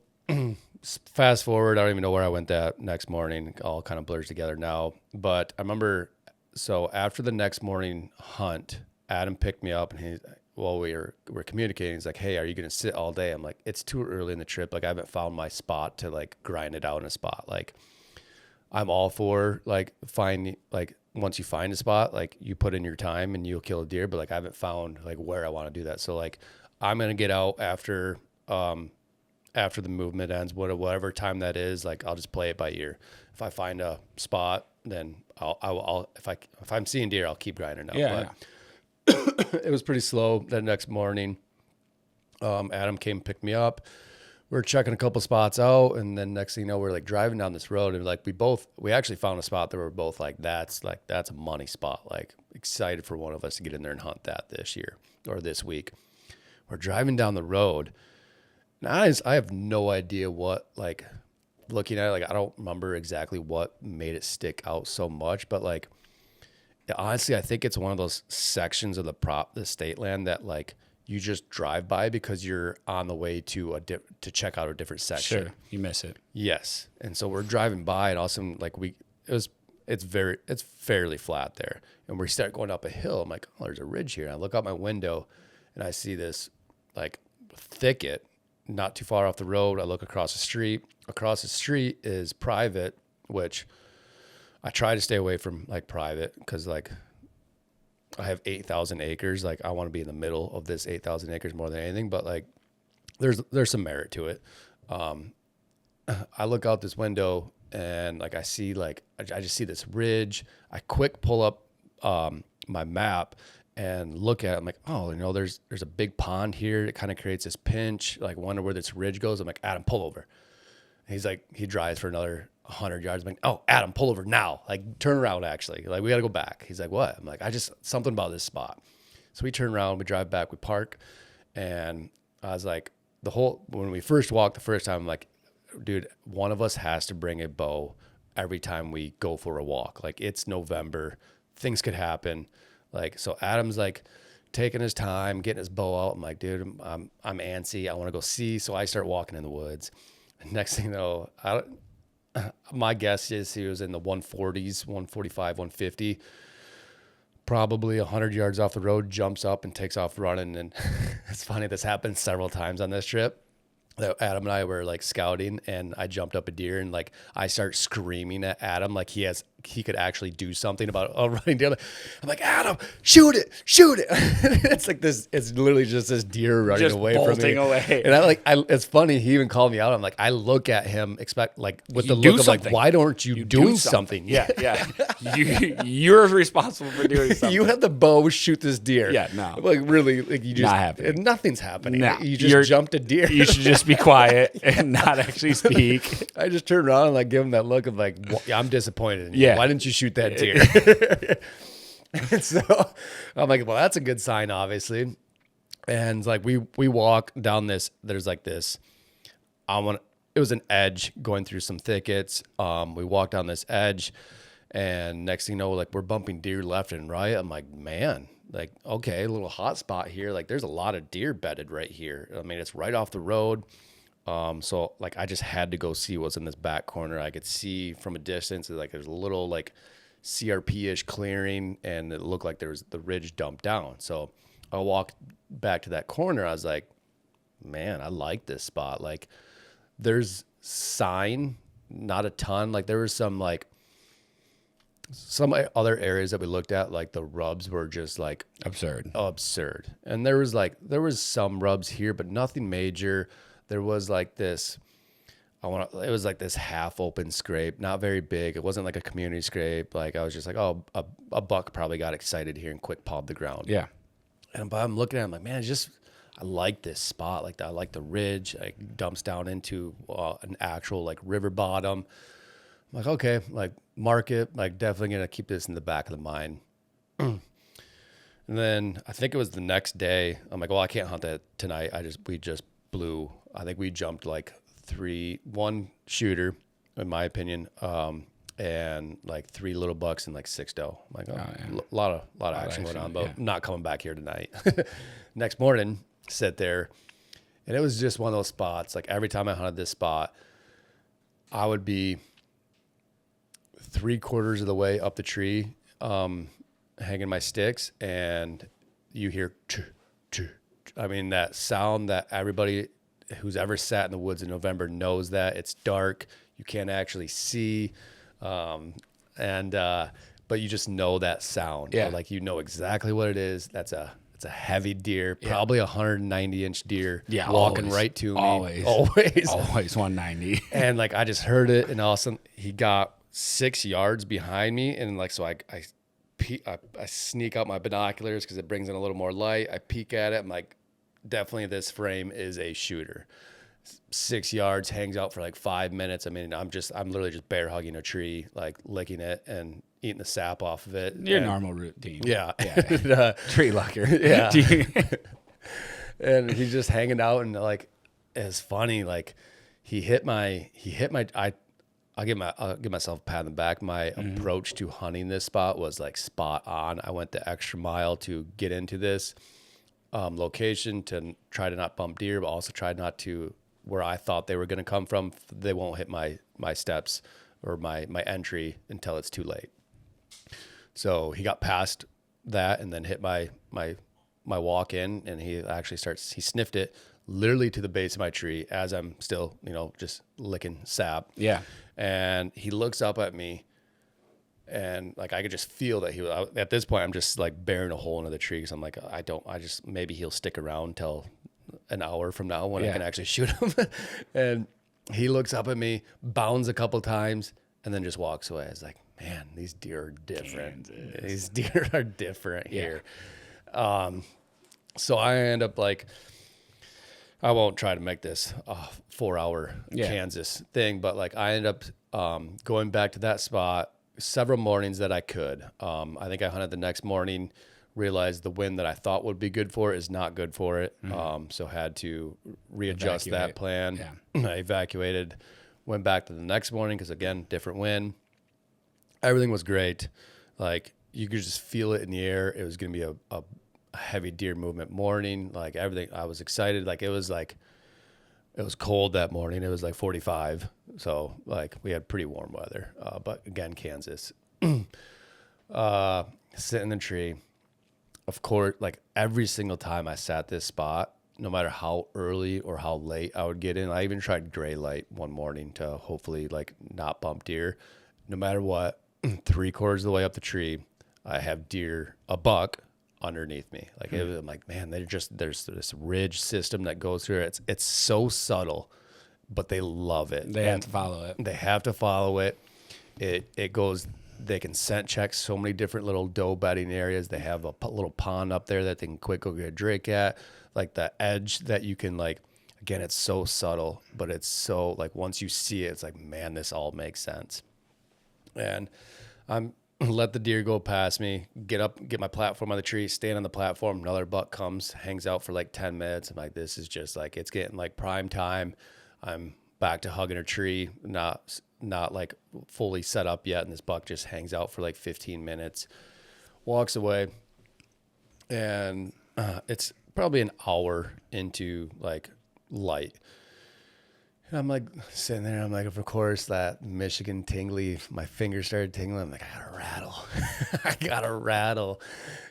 fast forward, I don't even know where I went that next morning. It all kind of blurs together now. But I remember, so after the next morning hunt, Adam picked me up and we're communicating. He's like, "Hey, are you going to sit all day?" I'm like, "It's too early in the trip. Like I haven't found my spot to like grind it out in a spot." Like I'm all for once you find a spot, like you put in your time and you'll kill a deer, but like I haven't found like where I want to do that. So like I'm going to get out after the movement ends, whatever time that is. Like I'll just play it by ear. If I find a spot, then I'll if I'm seeing deer, I'll keep grinding out. Yeah. It was pretty slow that next morning. Adam came and picked me up. We were checking a couple spots out, and then next thing you know, we're like driving down this road, and like we actually found a spot that we're both like, that's a money spot. Like excited for one of us to get in there and hunt that this year or this week. We're driving down the road. Now I have no idea what, like looking at it, like I don't remember exactly what made it stick out so much, but like honestly, I think it's one of those sections of the state land that like you just drive by because you're on the way to check out a different section. Sure, you miss it. Yes, and so we're driving by, and all of a sudden, like it's fairly flat there, and we start going up a hill. I'm like, oh, there's a ridge here. And I look out my window, and I see this like thicket not too far off the road. I look across the street. Across the street is private, which I try to stay away from like private because like I have 8,000 acres. Like I want to be in the middle of this 8,000 acres more than anything, but like there's some merit to it. I look out this window and like I see like I just see this ridge. I quick pull up my map and look at it. I'm like, oh, there's a big pond here. It kind of creates this pinch. Like wonder where this ridge goes. I'm like, Adam, pull over. And he's like, he drives for another 100 yards. I'm like, oh, Adam, pull over now. Like turn around actually. Like we got to go back. He's like, what? I'm like, something about this spot. So we turn around, we drive back, we park. And I was like, when we first walked the first time, I'm like, dude, one of us has to bring a bow every time we go for a walk. Like it's November, things could happen. Like, so Adam's like taking his time, getting his bow out. I'm like, dude, I'm antsy. I want to go see. So I start walking in the woods. And next thing you know, my guess is he was in the 140s, 145, 150, probably 100 yards off the road, jumps up and takes off running. And it's funny, this happened several times on this trip. Adam and I were like scouting, and I jumped up a deer, and like I start screaming at Adam like he has he could actually do something about a running deer. I'm like, Adam, shoot it. It's like this. It's literally just this deer running Just away from me. bolting away. And it's funny. He even called me out. I'm like, I look at him, with the do look of something. like, why aren't you doing something? Yeah. You're responsible for doing something. You had the bow, shoot this deer. Yeah, no. Like really, like you just Not happening. Nothing's happening. No, You just jumped a deer. You should just be quiet and not actually speak. I just turned around and like give him that look of like, I'm disappointed in you. Yeah. Why didn't you shoot that deer? And so I'm like, well, that's a good sign, obviously. And like we walk down this. There's like this. It was an edge going through some thickets. We walk down this edge, and next thing you know, like we're bumping deer left and right. I'm like, man, like okay, a little hot spot here. Like there's a lot of deer bedded right here. I mean, it's right off the road. So like I just had to go see what's in this back corner. I could see from a distance, like there's a little like CRP-ish clearing, and it looked like there was the ridge dumped down. So I walked back to that corner. I was like, man, I like this spot. Like there's sign, not a ton. Like there was some other areas that we looked at, like the rubs were just like Absurd. And there was some rubs here, but nothing major. There was like this, it was like this half open scrape, not very big. It wasn't like a community scrape. Like I was just like, oh, a buck probably got excited here and quick pawed the ground. Yeah. And but I'm looking at it, I'm like, man, I like this spot. Like I like the ridge. Like dumps down into an actual like river bottom. I'm like, okay, like mark it. Like definitely gonna keep this in the back of the mind. And then I think it was the next day. I'm like, well, I can't hunt that tonight. We just blew. I think we jumped like one shooter, in my opinion, and like 3 little bucks and like 6 doe. I'm like, a lot of action going on, but not coming back here tonight. Next morning, sit there, and it was just one of those spots. Like every time I hunted this spot, I would be 3/4 of the way up the tree, hanging my sticks, and you hear, I mean, that sound that everybody who's ever sat in the woods in November knows that it's dark. You can't actually see. But you just know that sound. Yeah. Like, you know exactly what it is. It's a heavy deer, probably a 190-inch deer walking always, right to me. Always 190. And like, I just heard it, and all of a sudden he got 6 yards behind me. And like, so I sneak out my binoculars because it brings in a little more light. I peek at it. I'm like, definitely this frame is a shooter. 6 yards, hangs out for like 5 minutes. I mean, I'm literally just bear hugging a tree, like licking it and eating the sap off of it. Your normal routine. Yeah. And, tree lucker. Yeah. And he's just hanging out, and like, it's funny. Like I'll give myself a pat on the back. My approach to hunting this spot was like spot on. I went the extra mile to get into this location to try to not bump deer, but also try not to, where I thought they were going to come from, they won't hit my steps or my entry until it's too late. So he got past that and then hit my walk in, and he sniffed it literally to the base of my tree as I'm still, just licking sap. Yeah. And he looks up at me, and like, I could just feel that he was, at this point, I'm just like bearing a hole into the tree. Cause I'm like, maybe he'll stick around till an hour from now when I can actually shoot him. And he looks up at me, bounds a couple times, and then just walks away. I was like, man, these deer are different. Kansas. These deer are different here. So I end up like, I won't try to make this a 4-hour Kansas thing, but like I ended up going back to that spot several mornings that I could. I think I hunted the next morning, realized the wind that I thought would be good for it is not good for it. So had to readjust that plan. Yeah. I evacuated, went back to the next morning because, again, different wind. Everything was great. Like, you could just feel it in the air. It was going to be a heavy deer movement morning. Like, everything, I was excited. Like, it was cold that morning. It was like 45. So like, we had pretty warm weather. But again, Kansas, sit in the tree. Of course, like every single time I sat this spot, no matter how early or how late I would get in, I even tried gray light one morning to hopefully like not bump deer. No matter what, 3/4 of the way up the tree, I have a buck underneath me. Like I'm like, man, there's this ridge system that goes through it. It's so subtle, but they love it. They have to follow it. They have to follow it. It goes. They can scent check so many different little doe bedding areas. They have a little pond up there that they can quick go get a drink at. Like the edge that you can like. Again, it's so subtle, but it's so like once you see it, it's like, man, this all makes sense. And I'm let the deer go past me, get up, get my platform on the tree, stand on the platform. Another buck comes, hangs out for like 10 minutes. I'm like, this is just like, it's getting like prime time. I'm back to hugging a tree, not like fully set up yet. And this buck just hangs out for like 15 minutes, walks away. And it's probably an hour into like light. And I'm like sitting there, I'm like, of course, that Michigan tingly, my fingers started tingling. I'm like, I gotta rattle. I gotta rattle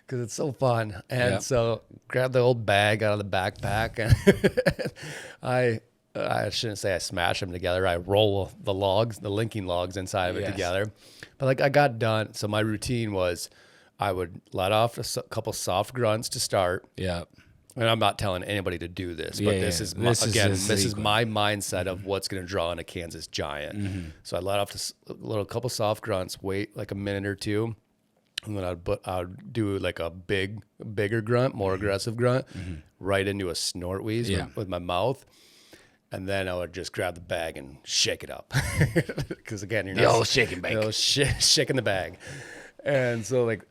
because it's so fun. And so grab the old bag out of the backpack and I shouldn't say I smash them together. I roll the logs, the linking logs inside of it together. But like I got done. So my routine was I would let off a couple soft grunts to start. Yeah. And I'm not telling anybody to do this, but this is my mindset of what's going to draw in a Kansas giant. So I let off a little couple soft grunts, wait like a minute or two, and then I'd do like a bigger grunt, more aggressive grunt, right into a snort wheeze with my mouth. And then I would just grab the bag and shake it up. Because again, you're not shaking bag. Shaking the bag. And so like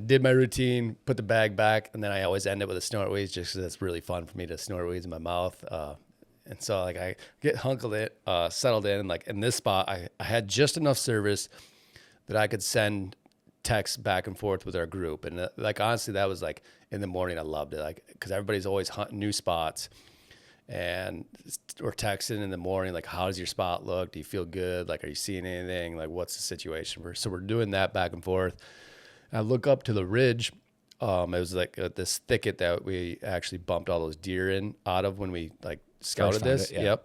did my routine, put the bag back, and then I always end it with a snort wheeze just because it's really fun for me to snort wheeze in my mouth. And so like I get settled in, and like in this spot, I had just enough service that I could send texts back and forth with our group. And like honestly, that was like in the morning, I loved it, like because everybody's always hunting new spots. And we're texting in the morning, like, how does your spot look? Do you feel good? Like, are you seeing anything? Like, what's the situation? So we're doing that back and forth. I look up to the ridge. It was like this thicket that we actually bumped all those deer in out of when we like scouted this. Yep.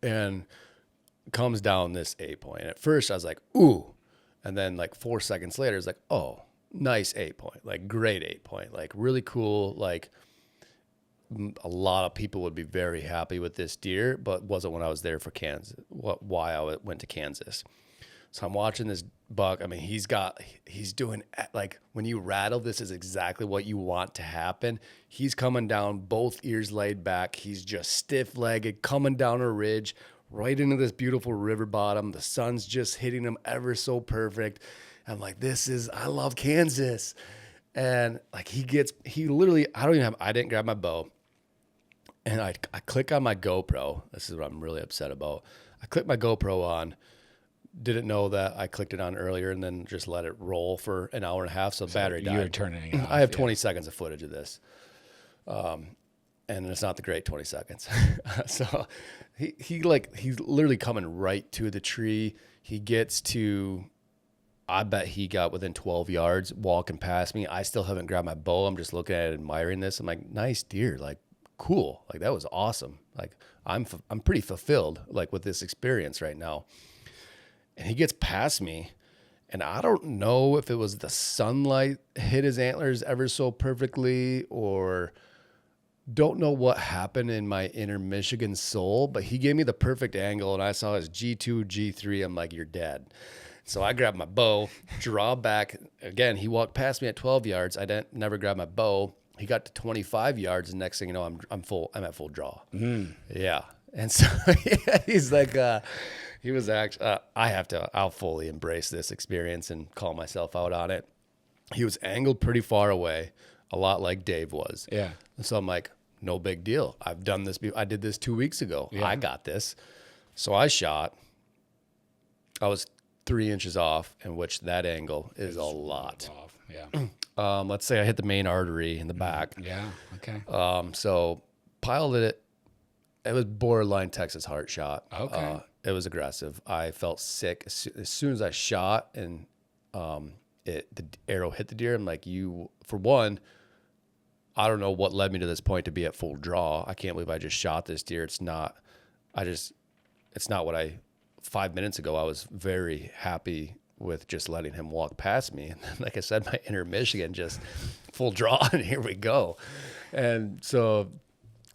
And comes down this 8-point. At first I was like, ooh. And then like 4 seconds later, it's like, oh, nice 8-point, like great 8-point, like really cool. Like a lot of people would be very happy with this deer, but wasn't when I was there for Kansas, why I went to Kansas. So I'm watching this buck. I mean, he's doing like when you rattle, this is exactly what you want to happen. He's coming down, both ears laid back. He's just stiff legged, coming down a ridge right into this beautiful river bottom. The sun's just hitting him ever so perfect. I'm like, I love Kansas. And like I didn't grab my bow. And I click on my GoPro. This is what I'm really upset about. I click my GoPro on. Didn't know that I clicked it on earlier and then just let it roll for an hour and a half. So battery died. You're turning it off. I have 20 seconds of footage of this. And it's not the great 20 seconds. So he's literally coming right to the tree. He gets to, I bet he got within 12 yards walking past me. I still haven't grabbed my bow. I'm just looking at it, admiring this. I'm like, nice deer. Like, cool. Like that was awesome. Like I'm pretty fulfilled like with this experience right now. And he gets past me, and I don't know if it was the sunlight hit his antlers ever so perfectly, or don't know what happened in my inner Michigan soul, but he gave me the perfect angle, and I saw his G2, G3. I'm like, you're dead. So I grabbed my bow, draw back. Again, he walked past me at 12 yards. I never grabbed my bow. He got to 25 yards, and next thing you know, I'm at full draw. Yeah. And so he's like, he was actually, I'll fully embrace this experience and call myself out on it. He was angled pretty far away, a lot like Dave was. Yeah. So I'm like, no big deal. I've done this. I did this 2 weeks ago. Yeah. I got this. So I shot. I was 3 inches off, in which that angle is a lot. Off. Yeah. Let's say I hit the main artery in the back. Yeah. Okay. So piloted it. It was borderline Texas heart shot. Okay. It was aggressive. I felt sick as soon as I shot, and the arrow hit the deer. I'm like, for one, I don't know what led me to this point to be at full draw. I can't believe I just shot this deer. It's not what 5 minutes ago, I was very happy with just letting him walk past me. And then, like I said, my inner Michigan just full draw, and here we go. And so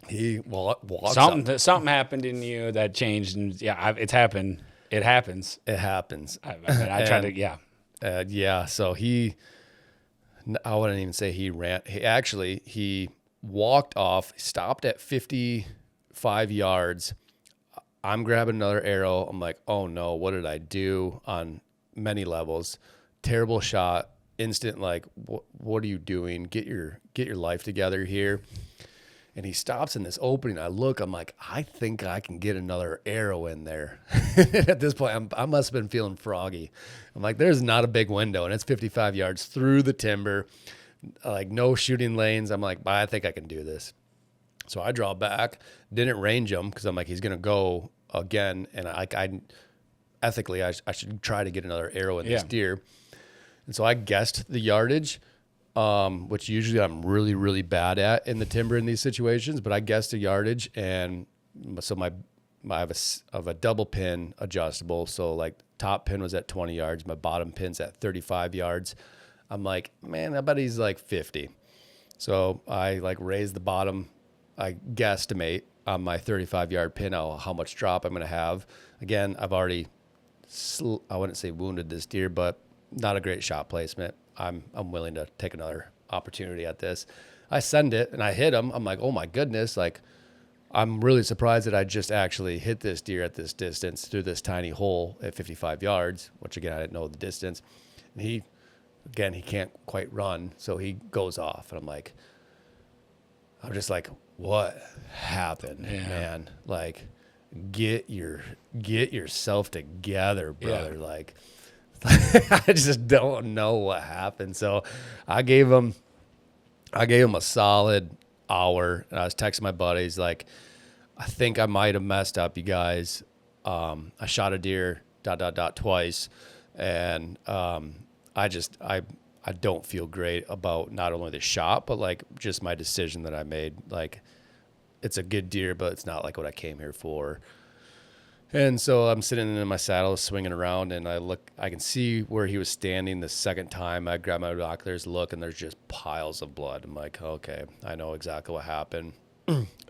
he walks up. Something happened in you that changed, and it's happened. It happens. It happens. I tried to, yeah. So I wouldn't even say he ran. He walked off, stopped at 55 yards. I'm grabbing another arrow. I'm like, oh no, what did I do on many levels? Terrible shot. Instant, like, what are you doing? Get your life together here. And he stops in this opening. I look, I'm like, I think I can get another arrow in there. At this point, I must have been feeling froggy. I'm like, there's not a big window, and it's 55 yards through the timber, like no shooting lanes. I'm like, I think I can do this. So I draw back, didn't range him because I'm like, he's going to go again. And I ethically, I should try to get another arrow in this deer. And so I guessed the yardage, which usually I'm really, really bad at in the timber in these situations, but I guessed a yardage. And so I have a double pin adjustable. So like top pin was at 20 yards. My bottom pin's at 35 yards. I'm like, man, I bet he's like 50. So I like raised the bottom. I guesstimate on my 35-yard pin how much drop I'm going to have. Again, I've already, I wouldn't say wounded this deer, but not a great shot placement. I'm willing to take another opportunity at this. I send it and I hit him. I'm like, oh my goodness. Like, I'm really surprised that I just actually hit this deer at this distance through this tiny hole at 55 yards, which again, I didn't know the distance. And he can't quite run. So he goes off and I'm just like, what happened, man? Like, get yourself together, brother. Yeah. Like, I just don't know what happened. So I gave him a solid hour, and I was texting my buddies like, I think I might have messed up, you guys. I shot a deer twice, and I don't feel great about not only the shot, but like just my decision that I made. Like, it's a good deer, but it's not like what I came here for. And so I'm sitting in my saddle, swinging around, and I can see where he was standing the second time. I grab my binoculars, look, and there's just piles of blood. I'm like, okay, I know exactly what happened.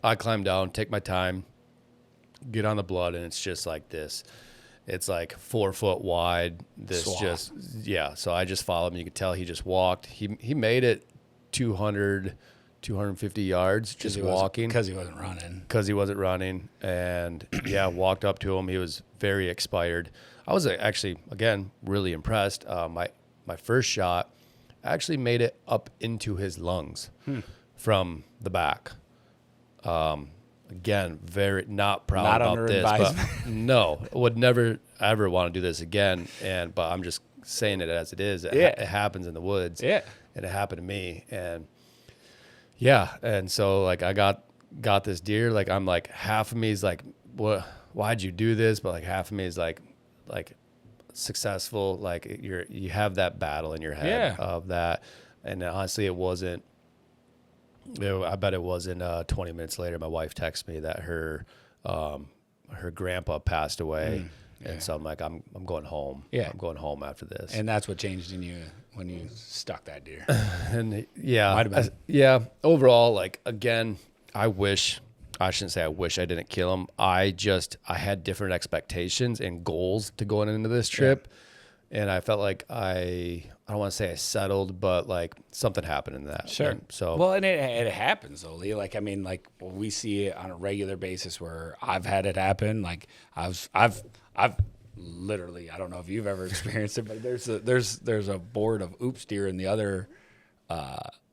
I climb down, take my time, get on the blood, and it's just like this. It's like 4 foot wide. This swamp. So I just followed him. You could tell he just walked. He made it 250 yards just walking. Because he wasn't running. And walked up to him. He was very expired. I was actually, again, really impressed. My first shot actually made it up into his lungs from the back. Again, very not proud about this, but no, would never ever want to do this again. But I'm just saying it as it is. It happens in the woods. Yeah, and it happened to me. And and so like I got this deer. Like I'm like half of me is like, what? Why'd you do this? But like half of me is like successful. Like you have that battle in your head of that. And honestly, it wasn't. I bet it wasn't 20 minutes later. My wife texted me that her grandpa passed away, and so I'm like, I'm going home. Yeah, I'm going home after this. And that's what changed in you when you stuck that deer. And might have been. Overall, like again, I shouldn't say I wish I didn't kill him. I had different expectations and goals to going into this trip, and I felt like I don't want to say I settled, but like something happened in that. Sure. And so and it happens though, Lee. Like I mean, like we see it on a regular basis where I've had it happen. Like I've literally, I don't know if you've ever experienced it, but there's a board of oops deer in the other.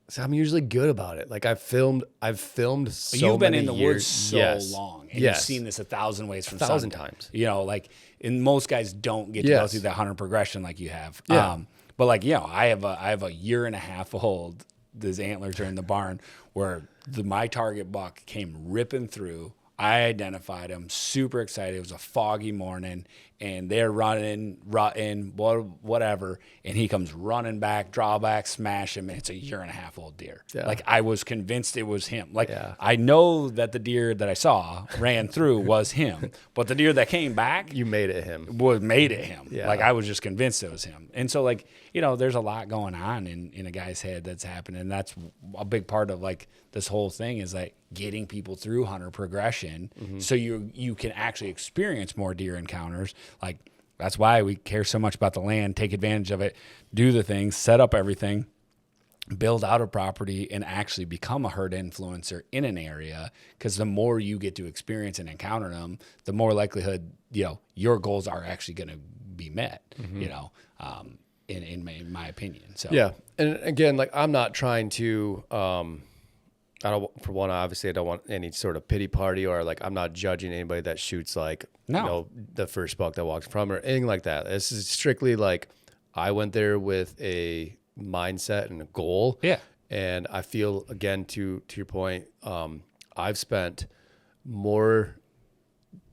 So I'm usually good about it. Like I've filmed so you've been many in the years. woods so long, and you've seen this 1,000 ways from 1,000 times. You know, like, and most guys don't get to go through that hunter progression like you have. Yeah. But like, I have a year and a half old. These antlers are in the barn where my target buck came ripping through. I identified him, super excited. It was a foggy morning, and they're running, rutting, whatever, and he comes running back, draw back, smash him, and it's a 1.5-year-old deer. Yeah. Like, I was convinced it was him. Like, Yeah. I know that the deer that I saw ran through was him, but the deer that came back You made it him. made it him. Yeah. Like, I was just convinced it was him. And so, like, you know, there's a lot going on in a guy's head that's happening. And that's a big part of, like, this whole thing is, like, getting people through hunter progression so you can actually experience more deer encounters. Like, that's why we care so much about the land, take advantage of it, do the things, set up everything, build out a property, and actually become a herd influencer in an area. Because the more you get to experience and encounter them, the more likelihood, you know, your goals are actually going to be met, you know, in my opinion. So Yeah. And again, like, I'm not trying to, I don't, for one, obviously I don't want any sort of pity party, or like, I'm not judging anybody that shoots, like, No. you know, the first buck that walks from, or anything like that. This is strictly like, I went there with a mindset and a goal. Yeah. And I feel, again, to your point, I've spent more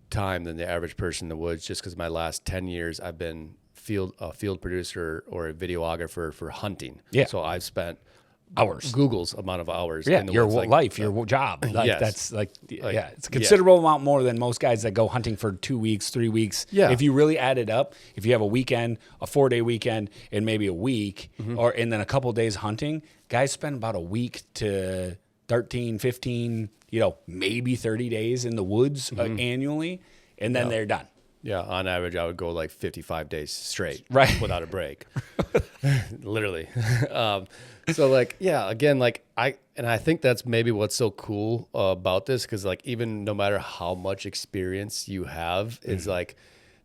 time than the average person in the woods, just because my last 10 years I've been a field producer or a videographer for hunting. Yeah. So I've spent hours. Google's amount of hours. Yeah, in the your woods, like, life, your job. Like, yes. that's like, Like, yeah, it's a considerable amount more than most guys that go hunting for 2 weeks, 3 weeks. Yeah. If you really add it up, if you have a weekend, a 4-day weekend, and maybe a week, and then a couple of days hunting, guys spend about a week to 13, 15, you know, maybe 30 days in the woods annually, and then they're done. Yeah, on average, I would go like 55 days straight, Right. without a break, literally. So, like, yeah, again, like, I think that's maybe what's so cool about this, because, like, even no matter how much experience you have, it's like,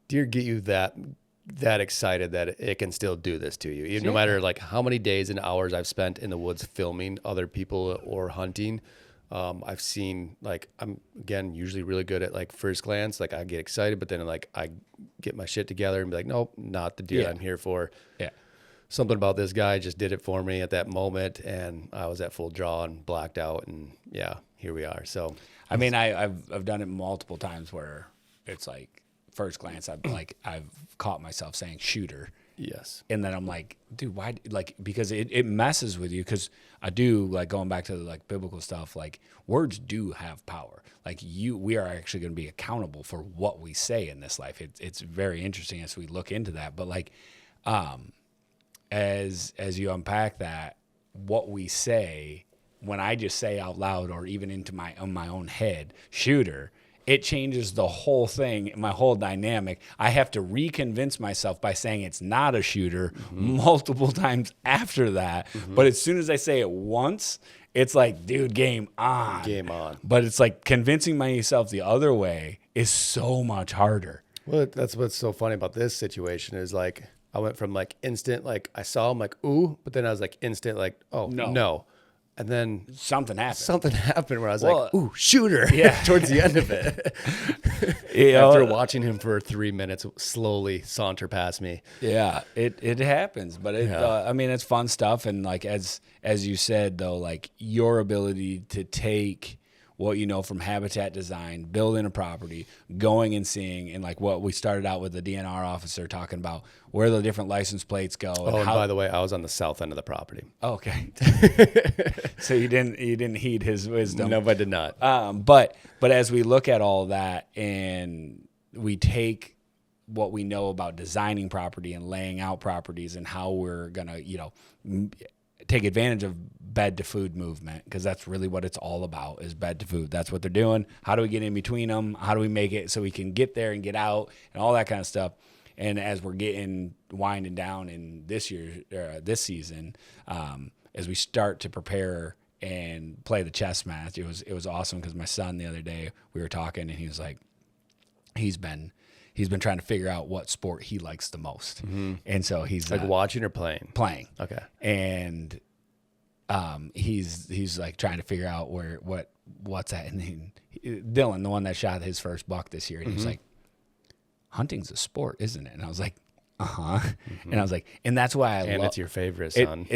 deer get you that excited that it can still do this to you, even no matter like how many days and hours I've spent in the woods filming other people or hunting. I've seen, like, I'm, again, usually really good at, like, first glance, like, I get excited, but then, like, I get my shit together and be like, nope, not the deer I'm here for. Yeah. Something about this guy just did it for me at that moment, and I was at full draw and blacked out, and yeah, here we are. So, I mean, I've done it multiple times where it's like, first glance, I've caught myself saying shooter. yes. And then I'm like, dude, why? Like, because it messes with you. Because I do, like, going back to the, like, biblical stuff, like, words do have power. Like, we are actually going to be accountable for what we say in this life. It's very interesting as we look into that. But, like, as you unpack that, what we say, when I just say out loud or even into my own head, shooter, it changes the whole thing, my whole dynamic. I have to reconvince myself by saying it's not a shooter multiple times after that. But as soon as I say it once, it's like, dude, game on. Game on. But it's like convincing myself the other way is so much harder. Well, that's what's so funny about this situation is, like, I went from, like, instant, like, I saw him, like, ooh, but then I was like instant, like, oh, no. And then Something something happened where I was Well, like, ooh, shooter. yeah. Towards the end of it. After watching him for 3 minutes slowly saunter past me. Yeah, it happens, but I mean, it's fun stuff. And, like, as you said, though, like, your ability to take what you know from habitat design, building a property, going and seeing, and, like, what we started out with the DNR officer talking about where the different license plates go. And by the way, I was on the south end of the property. Oh, okay. So you didn't heed his wisdom. No, I did not. But as we look at all that and we take what we know about designing property and laying out properties and how we're gonna, you know, take advantage of bed to food movement, because that's really what it's all about, is bed to food. That's what they're doing. How do we get in between them? How do we make it so we can get there and get out and all that kind of stuff? And as we're winding down in this season, as we start to prepare and play the chess match, it was awesome, because my son the other day, we were talking, and he was like, he's been trying to figure out what sport he likes the most. And so he's Like watching or playing? Playing. Okay. And he's like trying to figure out what's that. And then Dylan, the one that shot his first buck this year, and he was like, hunting's a sport, isn't it? And I was like, and I was like, and that's why And it's your favorite, it- son.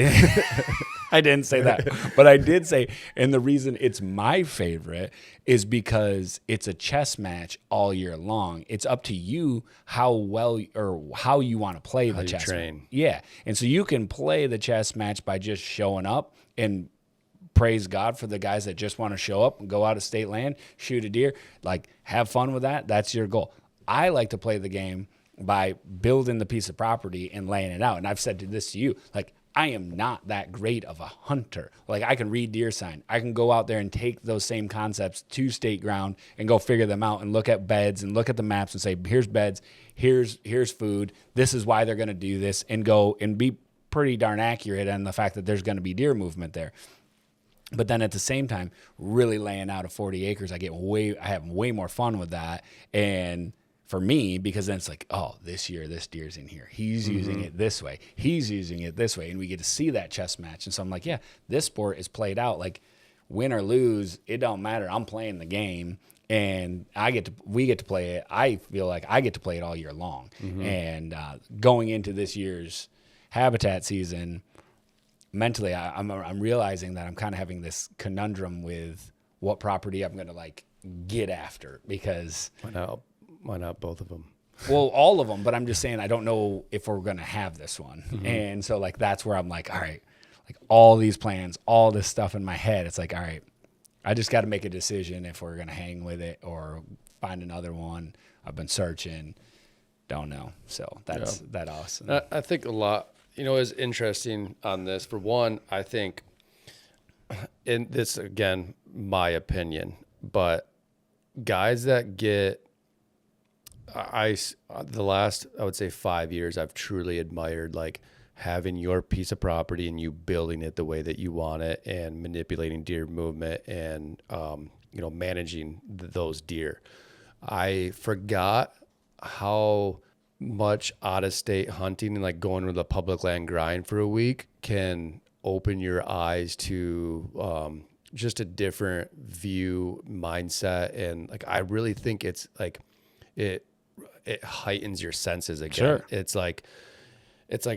I didn't say that, but I did say, and the reason it's my favorite is because it's a chess match all year long. It's up to you how well or how you want to play the chess match. Yeah. And so you can play the chess match by just showing up, and praise God for the guys that just want to show up and go out of state land, shoot a deer, like have fun with that. That's your goal. I like to play the game by building the piece of property and laying it out. And I've said this to you, like, I am not that great of a hunter. Like, I can read deer sign. I can go out there and take those same concepts to state ground and go figure them out and look at beds and look at the maps and say, here's beds, here's food, this is why they're going to do this, and go and be pretty darn accurate on the fact that there's going to be deer movement there. But then at the same time, really laying out a 40 acres, I have way more fun with that. And for me, because then it's like, oh, this year, this deer's in here. He's using it this way. He's using it this way. And we get to see that chess match. And so I'm like, yeah, this sport is played out. Like, win or lose, it don't matter. I'm playing the game, and we get to play it. I feel like I get to play it all year long. And going into this year's habitat season, mentally, I'm realizing that I'm kind of having this conundrum with what property I'm going to like get after, because Why not both of them? Well, all of them, but I'm just saying I don't know if we're going to have this one. And so like that's where I'm like, all right, like all these plans, all this stuff in my head, it's like, all right, I just got to make a decision if we're going to hang with it or find another one. I've been searching, don't know. So that's that awesome. I think a lot, is interesting on this. For one, I think, and this again, my opinion, but guys that get, the last, I would say 5 years, I've truly admired like having your piece of property and you building it the way that you want it and manipulating deer movement and, managing those deer. I forgot how much out of state hunting and like going to the public land grind for a week can open your eyes to, just a different view mindset. And like, I really think it's like, it heightens your senses again. Sure. It's like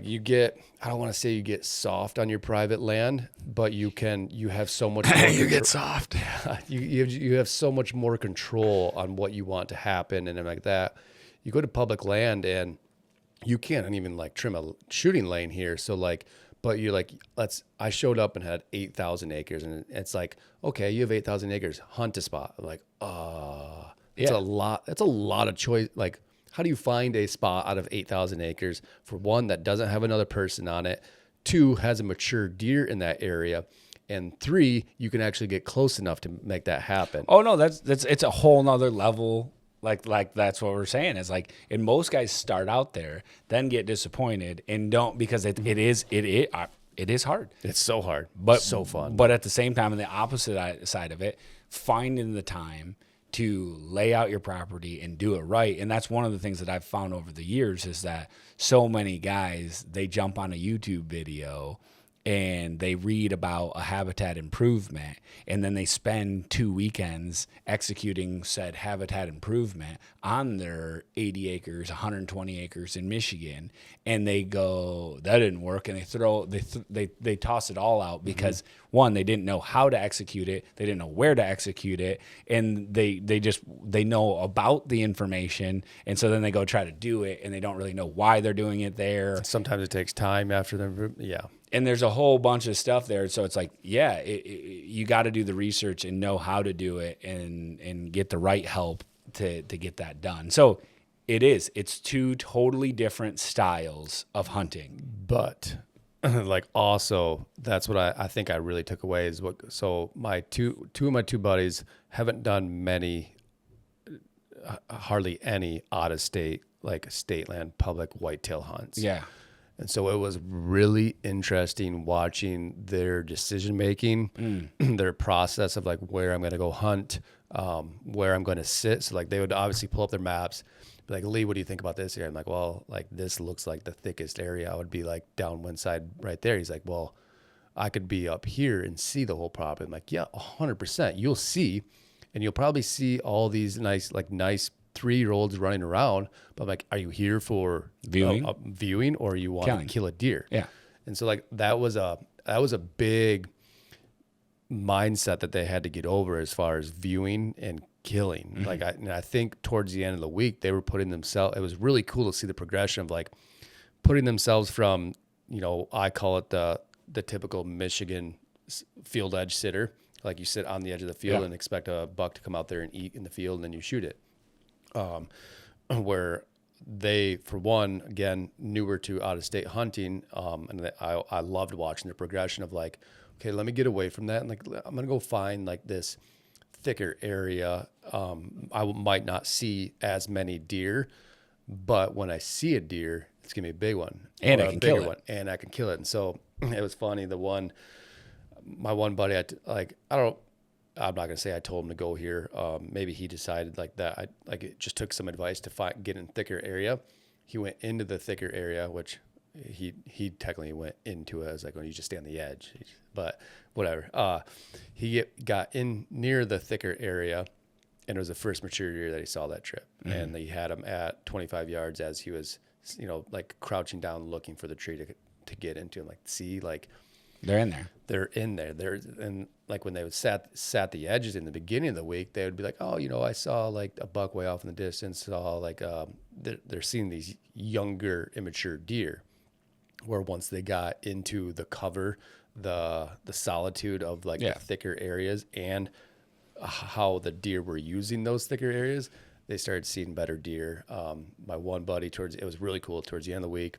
you get, I don't want to say you get soft on your private land, but you have so much more you get soft. You have so much more control on what you want to happen. And like that, you go to public land and you can't even like trim a shooting lane here. So like, but you're like, I showed up and had 8,000 acres, and it's like, okay, you have 8,000 acres, hunt a spot. I'm like, it's a lot. It's a lot of choice. Like, how do you find a spot out of 8,000 acres for one that doesn't have another person on it, two has a mature deer in that area, and three, you can actually get close enough to make that happen? Oh no, it's a whole nother level. Like that's what we're saying is like, and most guys start out there, then get disappointed and don't, because it is hard. It's so hard, but so fun. But at the same time, on the opposite side of it, finding the time to lay out your property and do it right. And that's one of the things that I've found over the years is that so many guys, they jump on a YouTube video and they read about a habitat improvement, and then they spend 2 weekends executing said habitat improvement on their 80 acres, 120 acres in Michigan, and they go, that didn't work, and they toss it all out because one, they didn't know how to execute it, they didn't know where to execute it, and they know about the information, and so then they go try to do it, and they don't really know why they're doing it there. Sometimes it takes time after the And there's a whole bunch of stuff there. So it's like, you got to do the research and know how to do it and get the right help to get that done. So it's two totally different styles of hunting. But like also, that's what I think I really took away is so my two of my two buddies haven't done hardly any out of state, like state land, public whitetail hunts. Yeah. And so it was really interesting watching their decision making, their process of like where I'm going to go hunt, where I'm going to sit. So like they would obviously pull up their maps, be like, Lee, what do you think about this here? I'm like, well, like this looks like the thickest area. I would be like down one side right there. He's like, well, I could be up here and see the whole property. I'm like, yeah, 100%. You'll see, and you'll probably see all these nice 3-year-olds running around, but I'm like, are you here for viewing or you want to kill a deer? Yeah. And so like that was that was a big mindset that they had to get over as far as viewing and killing. Like I think towards the end of the week, they were putting themselves, it was really cool to see the progression of like putting themselves from, I call it the typical Michigan field edge sitter. Like you sit on the edge of the field and expect a buck to come out there and eat in the field, and then you shoot it. Where they, for one, again, newer to out-of-state hunting, and I loved watching the progression of like, okay, let me get away from that, and like I'm gonna go find like this thicker area. I might not see as many deer, but when I see a deer, it's gonna be a big one, and I can kill it, and I can kill it. And so it was funny. My one buddy, I'm not gonna say I told him to go here. Maybe he decided like that. It just took some advice to get in thicker area. He went into the thicker area, which he technically went into it. I was like, when you just stay on the edge, but whatever. He got in near the thicker area, and it was the first mature deer that he saw that trip. And they had him at 25 yards as he was, like crouching down, looking for the tree to get into. And like, see, like. They're in there. And like when they would sat the edges in the beginning of the week, they would be like, oh, I saw like a buck way off in the distance. Saw like they're seeing these younger, immature deer. Where once they got into the cover, the solitude of like the thicker areas and how the deer were using those thicker areas, they started seeing better deer. My one buddy, it was really cool towards the end of the week.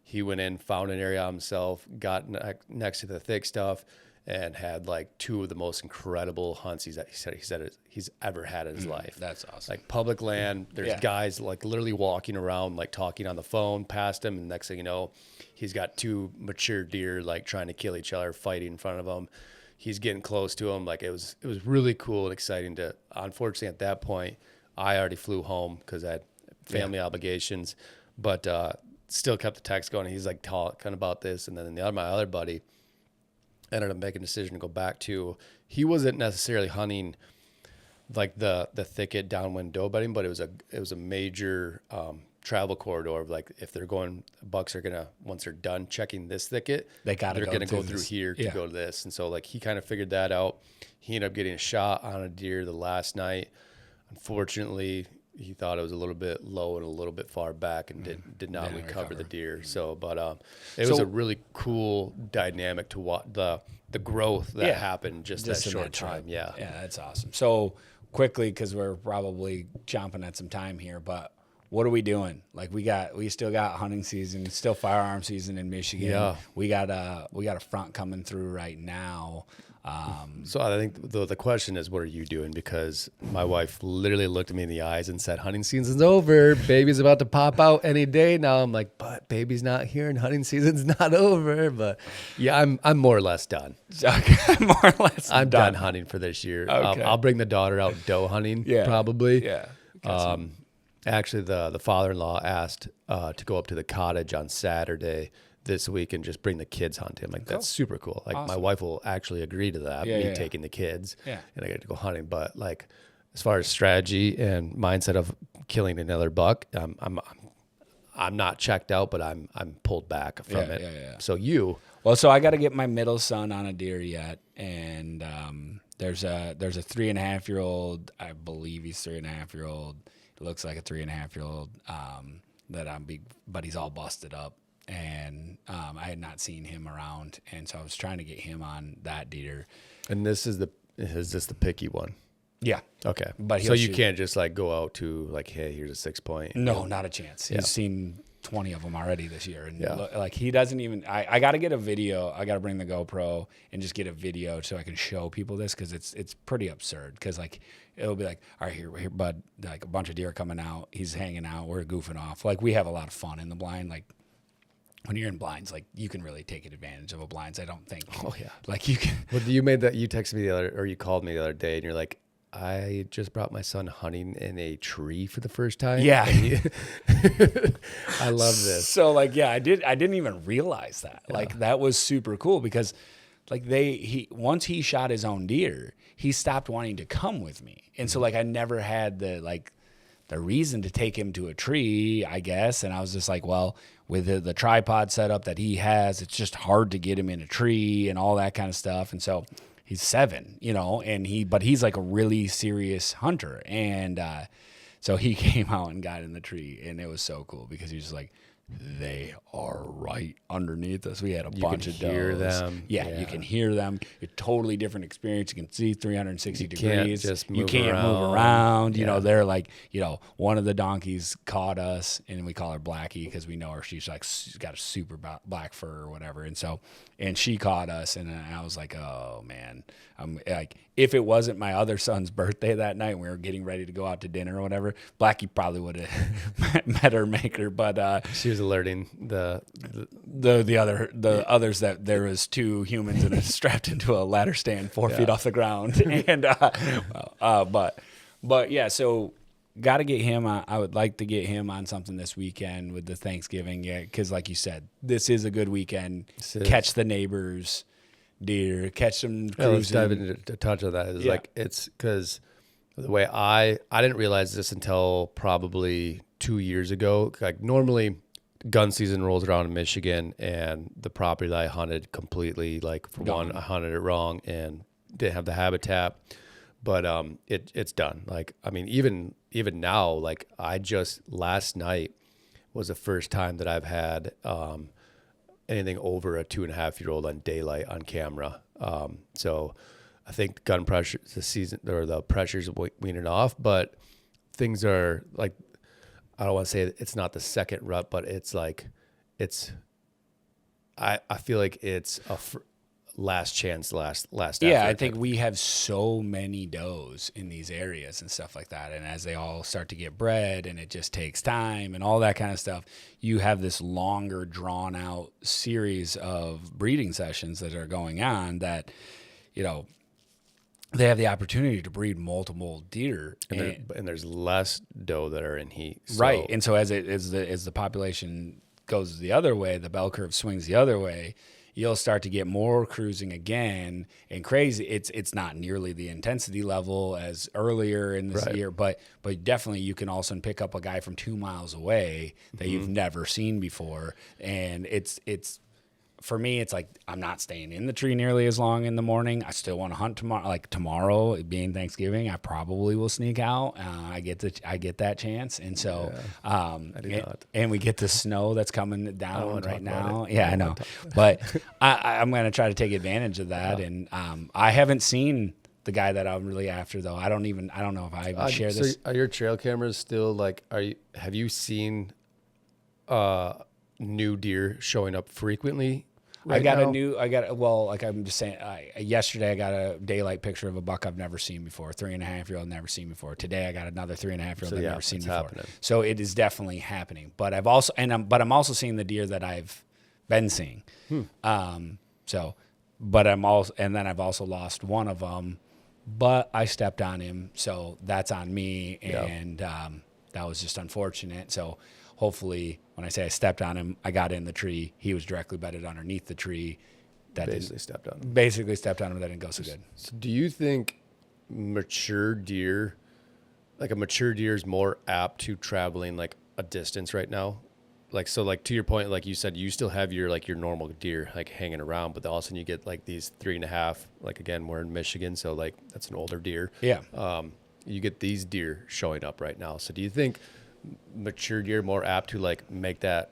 He went in, found an area himself, got next to the thick stuff, and had like two of the most incredible hunts he said he's ever had in his life. That's awesome. Like public land, there's guys like literally walking around, like talking on the phone past him, and next thing you know, he's got two mature deer like trying to kill each other, fighting in front of him. He's getting close to him. Like it was really cool and exciting to. Unfortunately, at that point, I already flew home because I had family obligations, but. Still kept the text going. He's like talking about this, and then my other buddy ended up making a decision to go back to. He wasn't necessarily hunting like the thicket downwind doe bedding, but it was a major travel corridor of like if they're going, bucks are gonna once they're done checking this thicket, they're gonna go through here to go to this, and so like he kind of figured that out. He ended up getting a shot on a deer the last night. Unfortunately, he thought it was a little bit low and a little bit far back and did not recover the deer. So, but it was a really cool dynamic to watch the growth that happened just that short time. Yeah. Yeah, that's awesome. So quickly, because we're probably chomping at some time here, but what are we doing? Like we still got hunting season, still firearm season in Michigan. Yeah. We got a front coming through right now. So I think the question is, what are you doing? Because my wife literally looked at me in the eyes and said, hunting season's over. Baby's about to pop out any day now. I'm like, but baby's not here and hunting season's not over. But yeah, I'm more or less done. Okay, more or less I'm done hunting for this year. Okay. I'll bring the daughter out doe hunting probably. Yeah. Actually, the father-in-law asked to go up to the cottage on Saturday this week and just bring the kids hunting. Like, that's super cool. Like, my wife will actually agree to that, taking the kids, and I get to go hunting. But like, as far as strategy and mindset of killing another buck, I'm not checked out, but I'm pulled back from it. Yeah. So you? Well, so I got to get my middle son on a deer yet, and there's a 3.5-year-old. I believe he's 3.5-year-old. It looks like a 3.5-year-old but he's all busted up. And I had not seen him around, and so I was trying to get him on that deer. And is this the picky one? Yeah. Okay. But so you can't just like go out to like, hey, here's a 6 point. No, not a chance. He's seen 20 of them already this year, and like he doesn't even. I got to get a video. I got to bring the GoPro and just get a video so I can show people this, because it's pretty absurd. Because like it'll be like, all right, here, bud, like a bunch of deer coming out. He's hanging out. We're goofing off. Like we have a lot of fun in the blind. Like. When you're in blinds, like you can really take advantage of a blinds. I don't think. Oh yeah. Like you can. Well, you texted me you called me the other day, and you're like, I just brought my son hunting in a tree for the first time. Yeah. I love this. So like, yeah, I didn't even realize that. Yeah. Like that was super cool, because like once he shot his own deer, he stopped wanting to come with me. And so like I never had the the reason to take him to a tree, I guess. And I was just like, well, with the tripod setup that he has, it's just hard to get him in a tree and all that kind of stuff. And so he's 7, but he's like a really serious hunter. And so he came out and got in the tree, and it was so cool because he was just like, they are right underneath us. We had a bunch of does. Hear them. Yeah, you can hear them. A totally different experience. You can see 360 degrees. You can't move around. You know, they're like, one of the donkeys caught us, and we call her Blackie because we know her. She's got a super black fur or whatever. And she caught us, and I was like, oh man, I'm like, if it wasn't my other son's birthday that night, and we were getting ready to go out to dinner or whatever, Blackie probably would have met her maker. But she was alerting the others that there was 2 humans and strapped into a ladder stand 4 feet off the ground. And but yeah, so got to get him. I would like to get him on something this weekend with the Thanksgiving. Yeah, because like you said, this is a good weekend. Catch the neighbors' deer, catch some cruising. Let's dive into a touch of that. It's because the way I didn't realize this until probably 2 years ago. Like normally, gun season rolls around in Michigan, and the property that I hunted completely, like for one, I hunted it wrong and didn't have the habitat. But it's done. Like, I mean, even now, like I just last night was the first time that I've had anything over a 2.5-year-old on daylight on camera. So I think gun pressure, the pressure's weaning off, but things are like, I don't want to say it's not the second rut, but it's like, I feel like it's a last chance, last effort. Yeah, I think we have so many does in these areas and stuff like that. And as they all start to get bred and it just takes time and all that kind of stuff, you have this longer drawn out series of breeding sessions that are going on that, they have the opportunity to breed multiple deer. And there's less doe that are in heat. So. Right. And so as the population goes the other way, the bell curve swings the other way, you'll start to get more cruising again and crazy. It's not nearly the intensity level as earlier in this year, but definitely you can also pick up a guy from 2 miles away that you've never seen before. And it's for me, it's like I'm not staying in the tree nearly as long in the morning. I still want to hunt tomorrow. Like tomorrow, being Thanksgiving, I probably will sneak out. I get that chance, and so I do not. And we get the snow that's coming down right now. Yeah, I know, but I'm going to try to take advantage of that. Yeah. And I haven't seen the guy that I'm really after though. I don't know if I even share this. Are your trail cameras still like? Have you seen new deer showing up frequently? I'm just saying, yesterday I got a daylight picture of a buck I've never seen before, 3.5-year-old never seen before. Today I got another 3.5-year-old I've never seen before. Happening. So it is definitely happening. But I'm also seeing the deer that I've been seeing. I've also lost one of them, but I stepped on him, so that's on me, and that was just unfortunate. So hopefully, when I say I stepped on him, I got in the tree. He was directly bedded underneath the tree. Basically stepped on him. That didn't go so good. So do you think a mature deer is more apt to traveling like a distance right now? Like, so like to your point, like you said, you still have your normal deer like hanging around, but all of a sudden you get like these 3.5, like again, we're in Michigan. So like that's an older deer. Yeah. You get these deer showing up right now. So do you think mature deer more apt to like make that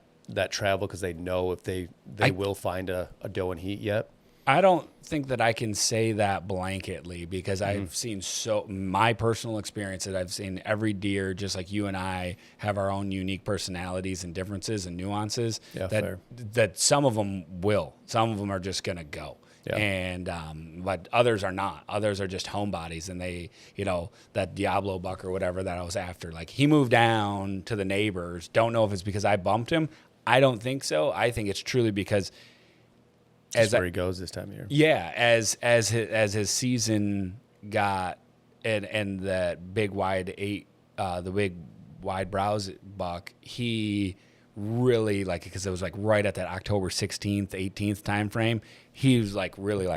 travel because they know if they will find a doe in heat yet? I don't think that I can say that blanketly because I've seen my personal experience that I've seen every deer, just like you and I, have our own unique personalities and differences and nuances. Yeah, fair. That some of them will. Some of them are just going to go. Yeah. And but others are not. Others are just homebodies, and they, that Diablo buck or whatever that I was after, like he moved down to the neighbors. Don't know if it's because I bumped him. I don't think so. I think it's truly because that's where he goes this time of year. Yeah, as his season got and that big wide the big wide browse buck, he really because it was like right at that October 16th, 18th time frame. He was like really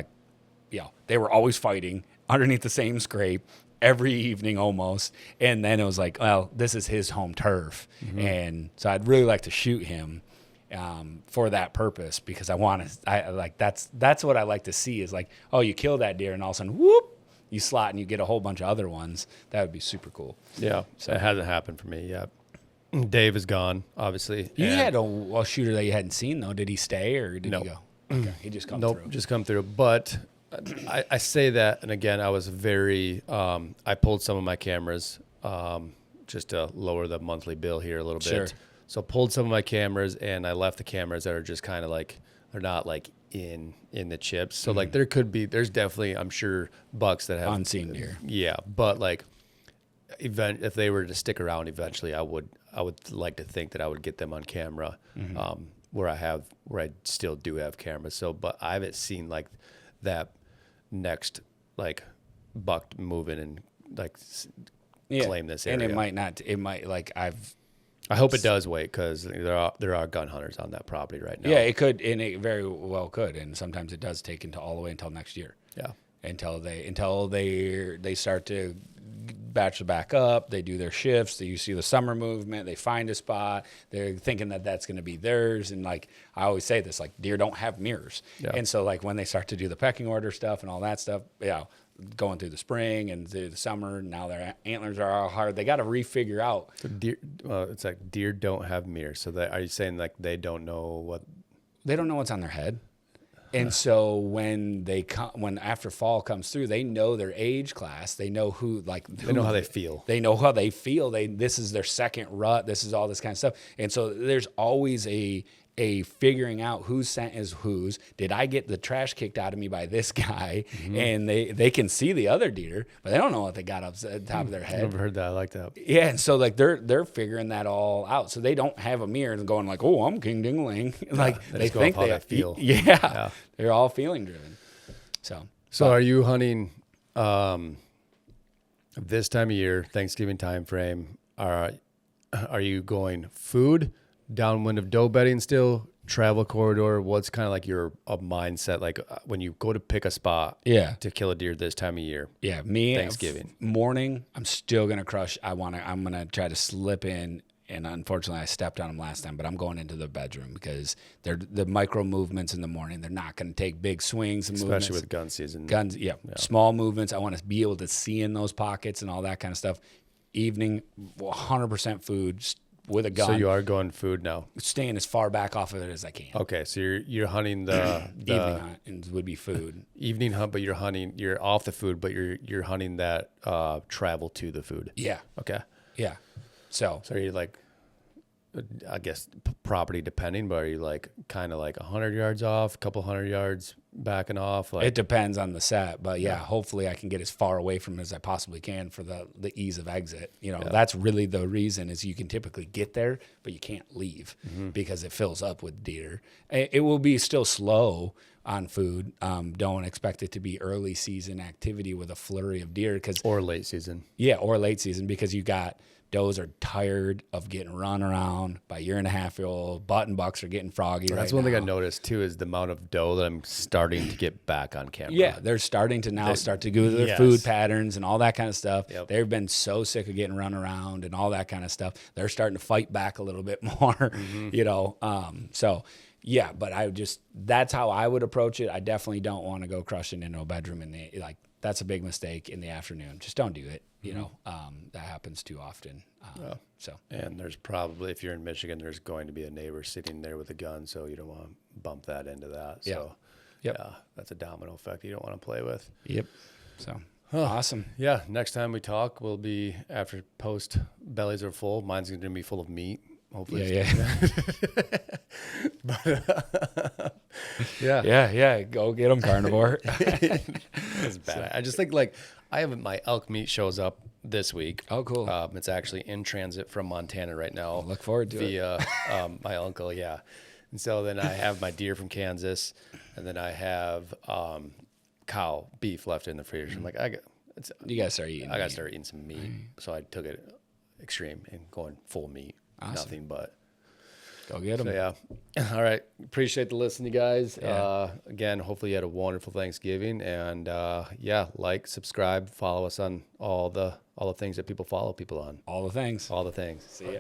they were always fighting underneath the same scrape, every evening almost. And then it was like, well, this is his home turf. And so I'd really like to shoot him for that purpose, because that's what I like to see is like, oh, you kill that deer and all of a sudden, whoop, you slot and you get a whole bunch of other ones. That would be super cool. Yeah. So it hasn't happened for me yet. Dave is gone, obviously. You had a shooter that you hadn't seen, though. Did he stay or did he go? Okay, he just come through. Nope, just come through. But I say that, and again, I was very, I pulled some of my cameras just to lower the monthly bill here a little bit. Sure. So pulled some of my cameras, and I left the cameras that are just kind of like, they're not like in the chips. So like there's definitely, I'm sure, bucks that have Unseen deer. Yeah, but like if they were to stick around eventually, I would like to think that I would get them on camera, where I still do have cameras. So, but I haven't seen like that next like buck moving and like claim this area. And it might not. It might I hope it does wait, because there are gun hunters on that property right now. Yeah, it could, and it very well could, and sometimes it does take all the way until next year. Yeah, until they start to batch back up. They do their shifts. You see the summer movement. They find a spot. They're thinking that that's going to be theirs. And like I always say this, like deer don't have mirrors. Yeah. And so like when they start to do the pecking order stuff and all that stuff, going through the spring and through the summer, now their antlers are all hard. They got to refigure out. So deer, it's like deer don't have mirrors. So are you saying like they don't know what? They don't know what's on their head. And so when after fall comes through, they know their age class. They know they know how they feel. They know how they feel. This is their second rut. This is all this kind of stuff. And so there's always a figuring out whose scent is whose. Did I get the trash kicked out of me by this guy? And they can see the other deer, but they don't know what they got up at the top of their head. I've never heard that. I like that. Yeah, and so like they're figuring that all out. So they don't have a mirror and going like, "Oh, I'm King Dingling." Like they think how they feel. Yeah, they're all feeling driven. So are you hunting this time of year, Thanksgiving time frame? Are you going food, downwind of doe bedding still, travel corridor? What's kind of like your mindset, like when you go to pick a spot to kill a deer this time of year? Yeah, me Thanksgiving morning, I'm still gonna crush. I'm gonna try to slip in, and unfortunately I stepped on them last time, but I'm going into the bedroom because they're the micro movements in the morning. They're not gonna take big swings and movements. Especially with gun season. Guns, small movements. I want to be able to see in those pockets and all that kind of stuff. Evening, 100% food. With a gun. So you are going food now? Staying as far back off of it as I can. Okay, so you're hunting the evening hunt and would be food. Evening hunt, but you're off the food, but you're hunting that travel to the food. Yeah. Okay. Yeah. So are you like, I guess property depending, but are you like kind of like 100 yards off, a couple 100 yards backing off? Like, it depends on the set, but hopefully I can get as far away from it as I possibly can for the ease of exit. That's really the reason is you can typically get there, but you can't leave because it fills up with deer. It will be still slow on food. Don't expect it to be early season activity with a flurry of deer or late season. Yeah, or late season because you got does are tired of getting run around by year-and-a-half-year-old. Button bucks are getting froggy. That's one thing I noticed too is the amount of doe that I'm starting to get back on camera. Yeah, they're starting to now start to go to their food patterns and all that kind of stuff. Yep. They've been so sick of getting run around and all that kind of stuff. They're starting to fight back a little bit more, So, yeah, but that's how I would approach it. I definitely don't want to go crushing into a bedroom that's a big mistake in the afternoon. Just don't do it. That happens too often. And there's probably, if you're in Michigan, there's going to be a neighbor sitting there with a gun, so you don't want to bump that into that. So, that's a domino effect you don't want to play with. Yep. So, awesome. Yeah, next time we talk, we'll be after post bellies are full. Mine's going to be full of meat. Hopefully. Yeah. Go get them, carnivore. It's bad. I just think I have my elk meat shows up this week. Oh, cool. It's actually in transit from Montana right now. I'll look forward to it. Via my uncle, yeah. And so then I have my deer from Kansas, and then I have cow beef left in the freezer. I'm like, you gotta start eating. I gotta start eating some meat. So I took it extreme and going full meat. Awesome. Nothing but Go get them. So, yeah. All right. Appreciate the listen, you guys. Yeah. Again, hopefully you had a wonderful Thanksgiving. And like, subscribe, follow us on all the things that people follow people on. All the things. All the things. See ya.